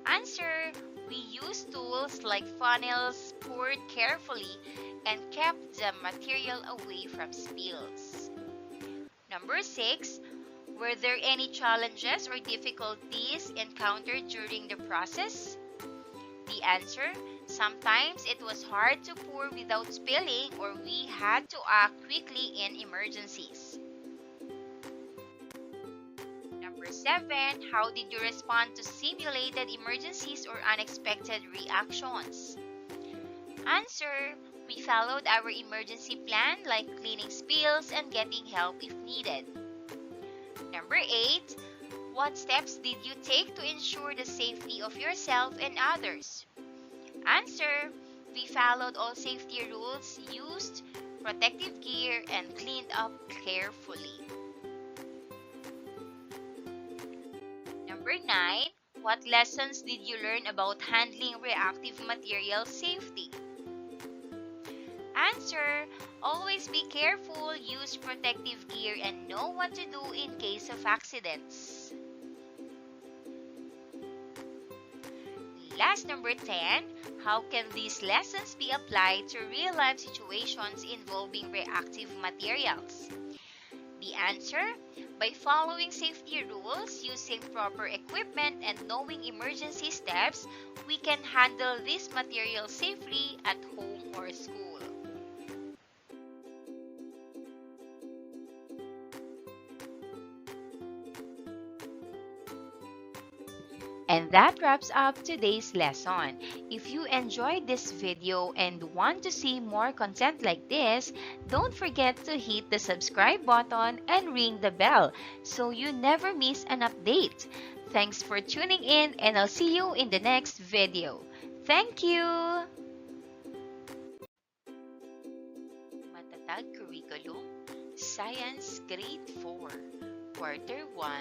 Answer, we used tools like funnels, poured carefully, and kept the material away from spills. Number 6, were there any challenges or difficulties encountered during the process? The answer, sometimes it was hard to pour without spilling or we had to act quickly in emergencies. Number 7, how did you respond to simulated emergencies or unexpected reactions? Answer, We followed our emergency plan like cleaning spills and getting help if needed. Number 8, what steps did you take to ensure the safety of yourself and others? Answer, we followed all safety rules, used protective gear, and cleaned up carefully. Number 9, what lessons did you learn about handling reactive material safety? Answer, always be careful, use protective gear, and know what to do in case of accidents. Last, number 10, how can these lessons be applied to real-life situations involving reactive materials? The answer, by following safety rules, using proper equipment, and knowing emergency steps, we can handle these materials safely at home or school. And that wraps up today's lesson. If you enjoyed this video and want to see more content like this, don't forget to hit the subscribe button and ring the bell so you never miss an update. Thanks for tuning in, and I'll see you in the next video. Thank you! Matatag Curriculum, Science Grade 4, Quarter 1,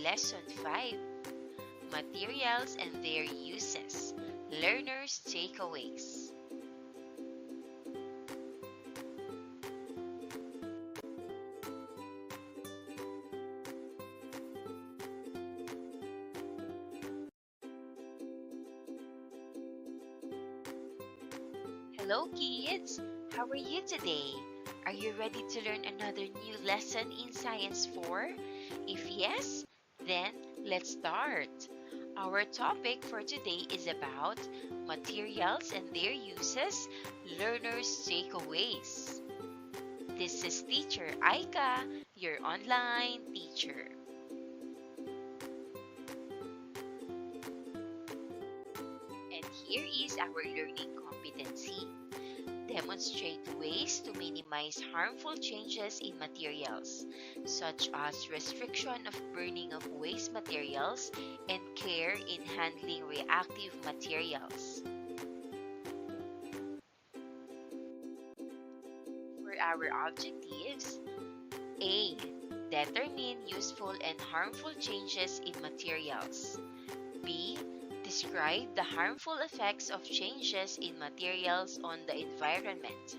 Lesson 5. Materials and their uses. Learners' takeaways. Hello kids! How are you today? Are you ready to learn another new lesson in Science 4? If yes, then let's start. Our topic for today is about materials and their uses, learners' takeaways. This is Teacher Aika, your online teacher. And here is our learning competency. Demonstrate ways to minimize harmful changes in materials, such as restriction of burning of waste materials and care in handling reactive materials. For our objectives, A. Determine useful and harmful changes in materials. B. Describe the harmful effects of changes in materials on the environment.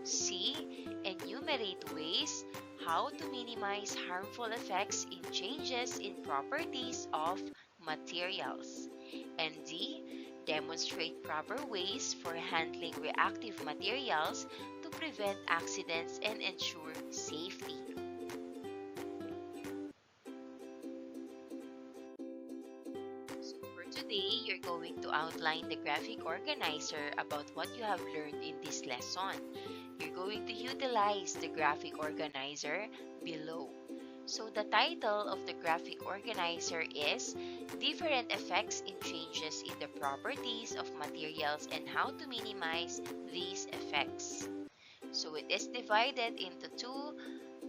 C. Enumerate ways how to minimize harmful effects in changes in properties of materials. And D. Demonstrate proper ways for handling reactive materials to prevent accidents and ensure safety. Today, you're going to outline the graphic organizer about what you have learned in this lesson. You're going to utilize the graphic organizer below. So the title of the graphic organizer is Different Effects in Changes in the Properties of Materials and How to Minimize These Effects. So it is divided into two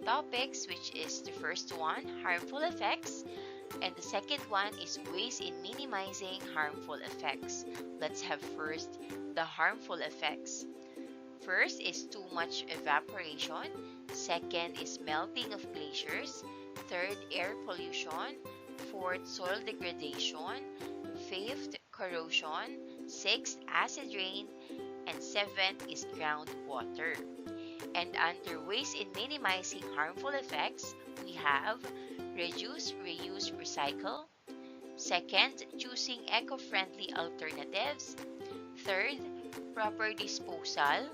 topics, which is the first one, harmful effects, and the second one is ways in minimizing harmful effects. Let's have first the harmful effects. First is too much evaporation. Second is melting of glaciers. Third, air pollution. Fourth, soil degradation. Fifth, corrosion. Sixth, acid rain. And seventh is groundwater. And under ways in minimizing harmful effects, we have reduce, reuse, recycle. Second, choosing eco-friendly alternatives. Third, proper disposal.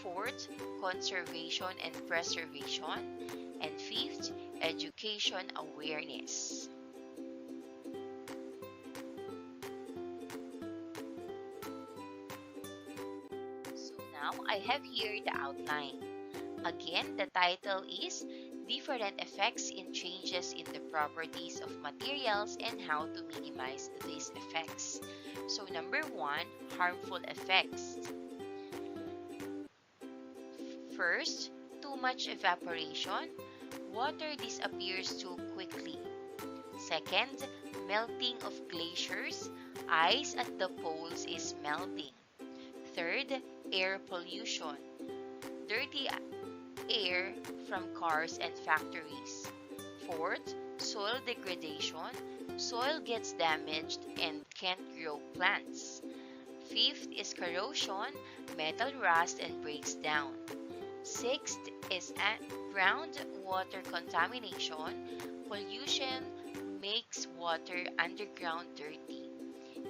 Fourth, conservation and preservation. And fifth, education awareness. So now I have here the outline. Again, the title is Different Effects in Changes in the Properties of Materials and How to Minimize These Effects. So number 1, harmful effects. First, too much evaporation. Water disappears too quickly. Second, melting of glaciers. Ice at the poles is melting. Third, air pollution. Dirty air from cars and factories. Fourth, soil degradation. Soil gets damaged and can't grow plants. Fifth is corrosion. Metal rusts and breaks down. Sixth is groundwater contamination. Pollution makes water underground dirty.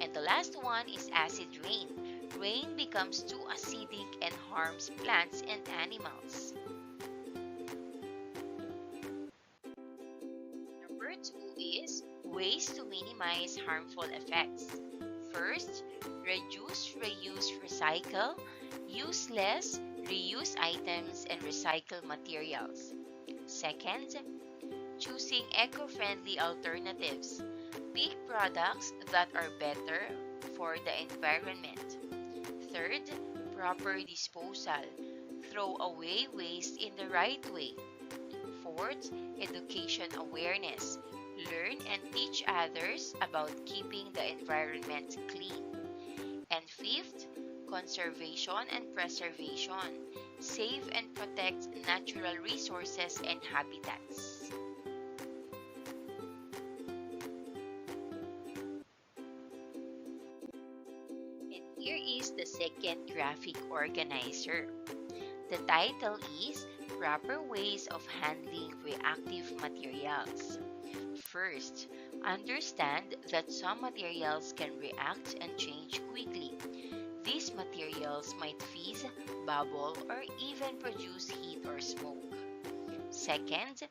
And the last one is acid rain. Rain becomes too acidic and harms plants and animals. Number 2 is ways to minimize harmful effects. First, reduce, reuse, recycle. Use less, reuse items and recycle materials. Second, choosing eco-friendly alternatives. Pick products that are better for the environment. Third, proper disposal. Throw away waste in the right way. Fourth, education awareness. Learn and teach others about keeping the environment clean. And fifth, conservation and preservation. Save and protect natural resources and habitats. And here is the second graphic organizer. The title is Proper Ways of Handling Reactive Materials. First, understand that some materials can react and change quickly. These materials might fizz, bubble, or even produce heat or smoke. Second,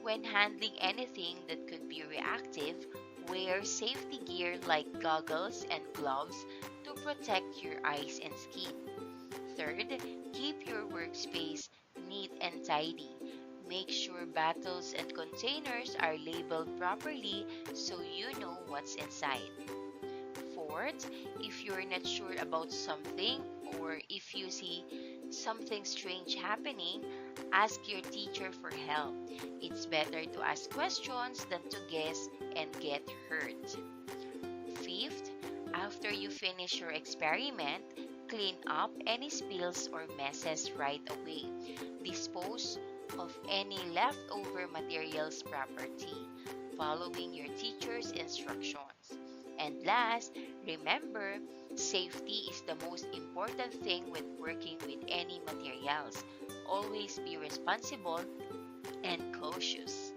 when handling anything that could be reactive, wear safety gear like goggles and gloves to protect your eyes and skin. Third, keep your workspace neat and tidy. Make sure bottles and containers are labeled properly so you know what's inside. Fourth, if you're not sure about something or if you see something strange happening, ask your teacher for help. It's better to ask questions than to guess and get hurt. Fifth, after you finish your experiment, clean up any spills or messes right away. Dispose of any leftover materials properly, following your teacher's instructions. And last, remember, safety is the most important thing when working with any materials. Always be responsible and cautious.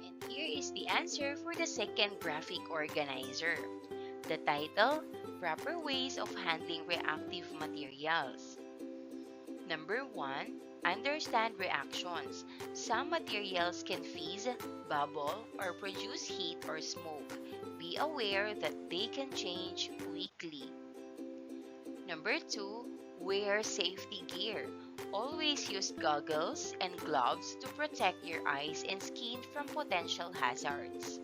And here is the answer for the second graphic organizer. The title, Proper Ways of Handling Reactive Materials. Number 1, understand reactions. Some materials can fizz, bubble, or produce heat or smoke. Be aware that they can change quickly. Number 2, wear safety gear. Always use goggles and gloves to protect your eyes and skin from potential hazards.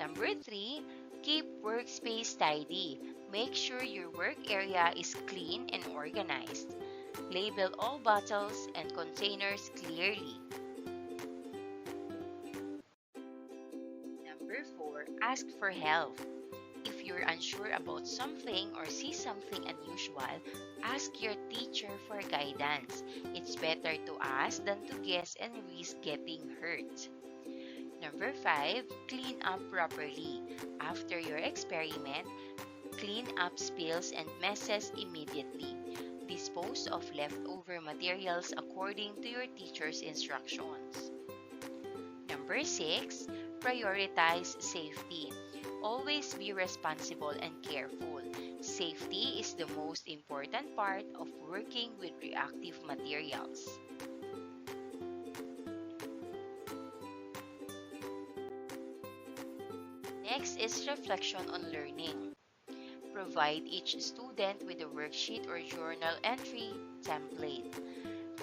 Number 3, keep workspace tidy. Make sure your work area is clean and organized. Label all bottles and containers clearly. Number 4, ask for help. If you're unsure about something or see something unusual, ask your teacher for guidance. It's better to ask than to guess and risk getting hurt. Number 5, clean up properly. After your experiment, clean up spills and messes immediately. Dispose of leftover materials according to your teacher's instructions. Number 6, prioritize safety. Always be responsible and careful. Safety is the most important part of working with reactive materials. Next is reflection on learning. Provide each student with a worksheet or journal entry template.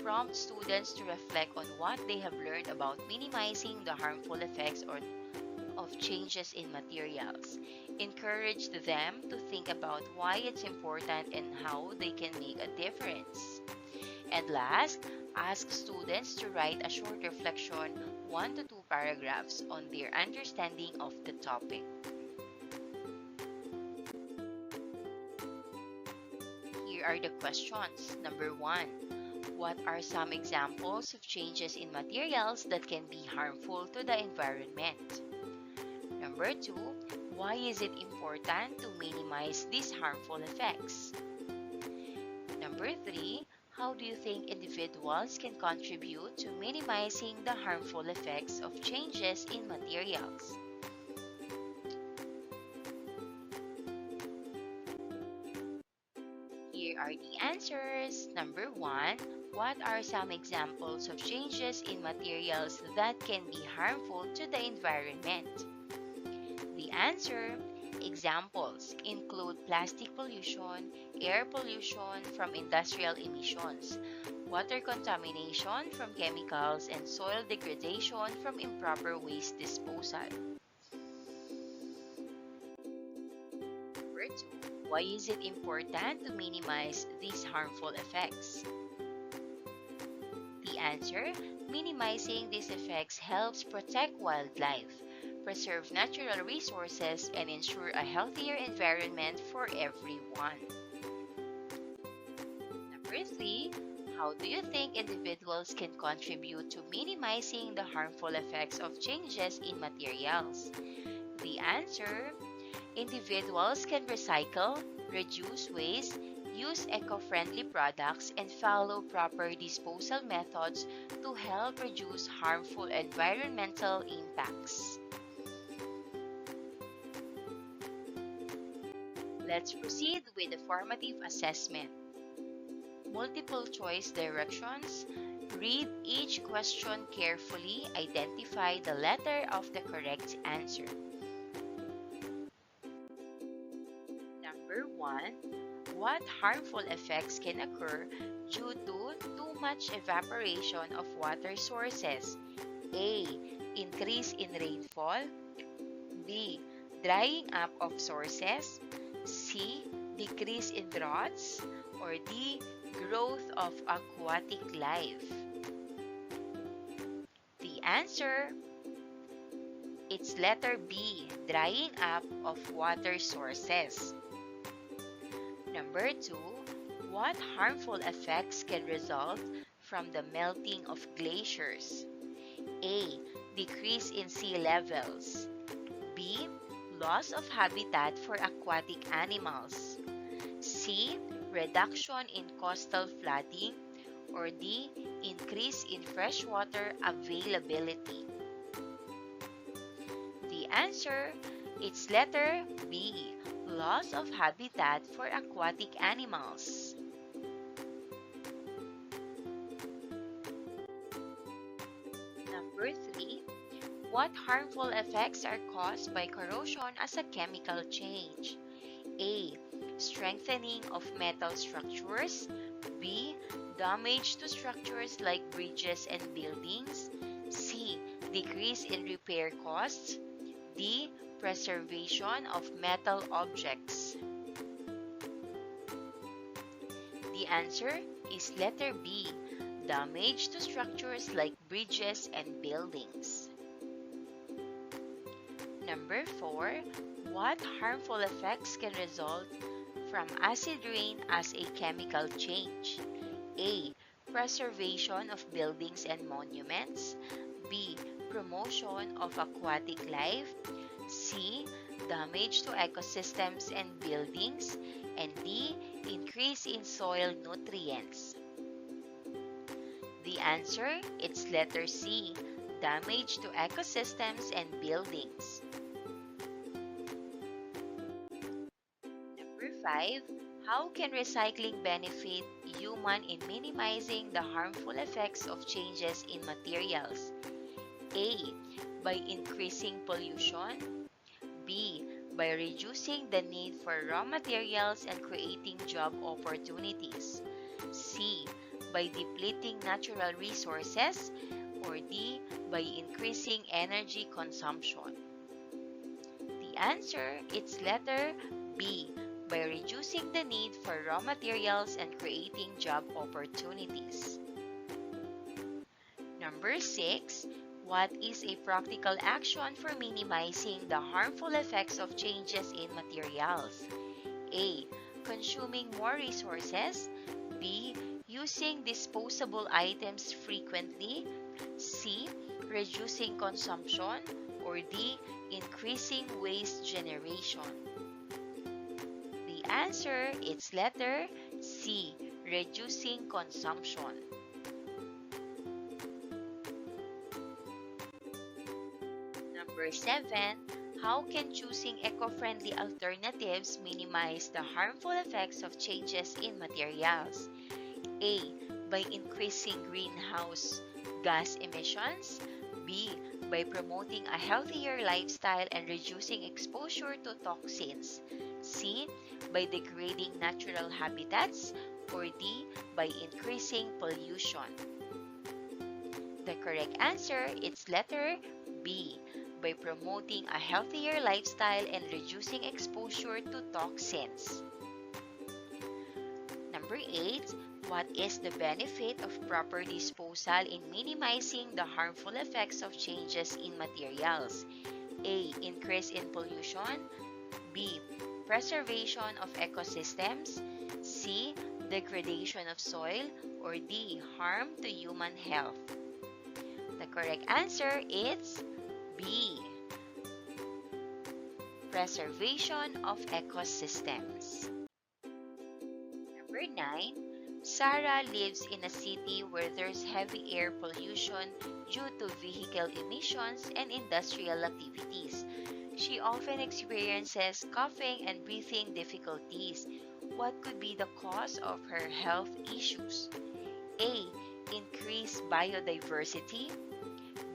Prompt students to reflect on what they have learned about minimizing the harmful effects of of changes in materials. Encourage them to think about why it's important and how they can make a difference. And last, ask students to write a short reflection, 1 to 2 paragraphs, on their understanding of the topic. Here are the questions. Number 1. What are some examples of changes in materials that can be harmful to the environment? Number 2. Why is it important to minimize these harmful effects? Number 3. How do you think individuals can contribute to minimizing the harmful effects of changes in materials? Here are the answers. Number 1. What are some examples of changes in materials that can be harmful to the environment? The answer: examples include plastic pollution, air pollution from industrial emissions, water contamination from chemicals, and soil degradation from improper waste disposal. Number 2. Why is it important to minimize these harmful effects? The answer: minimizing these effects helps protect wildlife, preserve natural resources, and ensure a healthier environment for everyone. Number 3. How do you think individuals can contribute to minimizing the harmful effects of changes in materials? The answer: individuals can recycle, reduce waste, use eco-friendly products, and follow proper disposal methods to help reduce harmful environmental impacts. Let's proceed with the formative assessment. Multiple choice directions. Read each question carefully. Identify the letter of the correct answer. Number 1. What harmful effects can occur due to too much evaporation of water sources? A. Increase in rainfall. B. Drying up of sources. C. Decrease in droughts. Or D. Growth of aquatic life. The answer: it's letter B. Drying up of water sources. Number 2. What harmful effects can result from the melting of glaciers? A. Decrease in sea levels. B. Loss of habitat for aquatic animals. C. Reduction in coastal flooding. Or D. Increase in freshwater availability. The answer: it's letter B. Loss of habitat for aquatic animals. Number 3. What harmful effects are caused by corrosion as a chemical change? A. Strengthening of metal structures. B. Damage to structures like bridges and buildings. C. Decrease in repair costs. D. Preservation of metal objects. The answer is letter B. Damage to structures like bridges and buildings. Number 4. What harmful effects can result from acid rain as a chemical change? A. Preservation of buildings and monuments. B. Promotion of aquatic life. C. Damage to ecosystems and buildings. And D. Increase in soil nutrients. The answer: it's letter C. Damage to ecosystems and buildings. Number 5. How can recycling benefit human in minimizing the harmful effects of changes in materials? A. By increasing pollution. B. By reducing the need for raw materials and creating job opportunities. C. By depleting natural resources. Or D. By increasing energy consumption. answer is letter B, by reducing the need for raw materials and creating job opportunities. Number 6, what is a practical action for minimizing the harmful effects of changes in materials? A. Consuming more resources. B. Using disposable items frequently. C. Reducing consumption. Or D. Increasing waste generation. The answer is letter C. Reducing consumption. Number 7, how can choosing eco-friendly alternatives minimize the harmful effects of changes in materials? A. By increasing greenhouse gas emissions. B. By promoting a healthier lifestyle and reducing exposure to toxins. C. By degrading natural habitats. Or D. By increasing pollution. The correct answer is letter B, by promoting a healthier lifestyle and reducing exposure to toxins. Number 8, what is the benefit of proper disposal in minimizing the harmful effects of changes in materials? A. Increase in pollution. B. Preservation of ecosystems. C. Degradation of soil. Or D. Harm to human health. The correct answer is B. Preservation of ecosystems. Number 9, Sarah lives in a city where there's heavy air pollution due to vehicle emissions and industrial activities. She often experiences coughing and breathing difficulties. What could be the cause of her health issues? A. Increased biodiversity.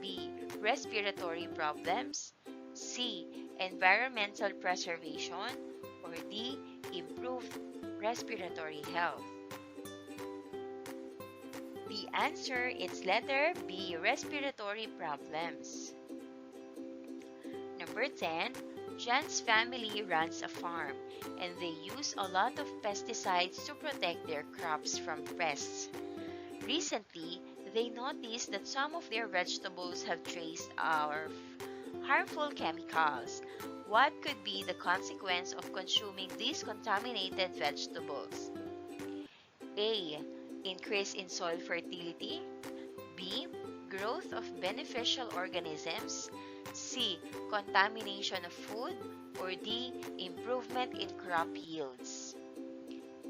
B. Respiratory problems. C. Environmental preservation. Or D. Improved respiratory health. The answer is letter B. Respiratory problems. Number 10. Jan's family runs a farm and they use a lot of pesticides to protect their crops from pests. Recently, they noticed that some of their vegetables have traces of harmful chemicals. What could be the consequence of consuming these contaminated vegetables? A. Increase in soil fertility. B. Growth of beneficial organisms. C. Contamination of food. Or D. Improvement in crop yields.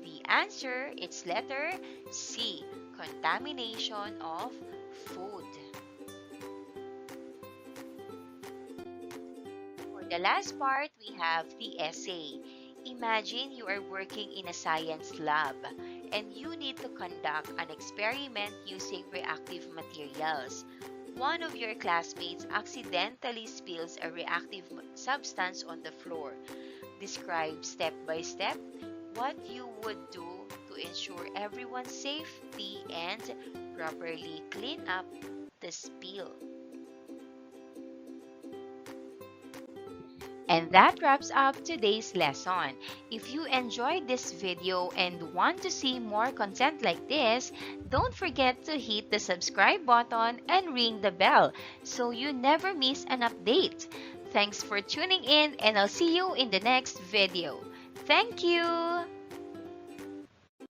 The answer is letter C. Contamination of food. For the last part, we have the essay. Imagine you are working in a science lab and you need to conduct an experiment using reactive materials. One of your classmates accidentally spills a reactive substance on the floor. Describe step by step what you would do to ensure everyone's safety and properly clean up the spill. And that wraps up today's lesson. If you enjoyed this video and want to see more content like this, don't forget to hit the subscribe button and ring the bell so you never miss an update. Thanks for tuning in and I'll see you in the next video. Thank you!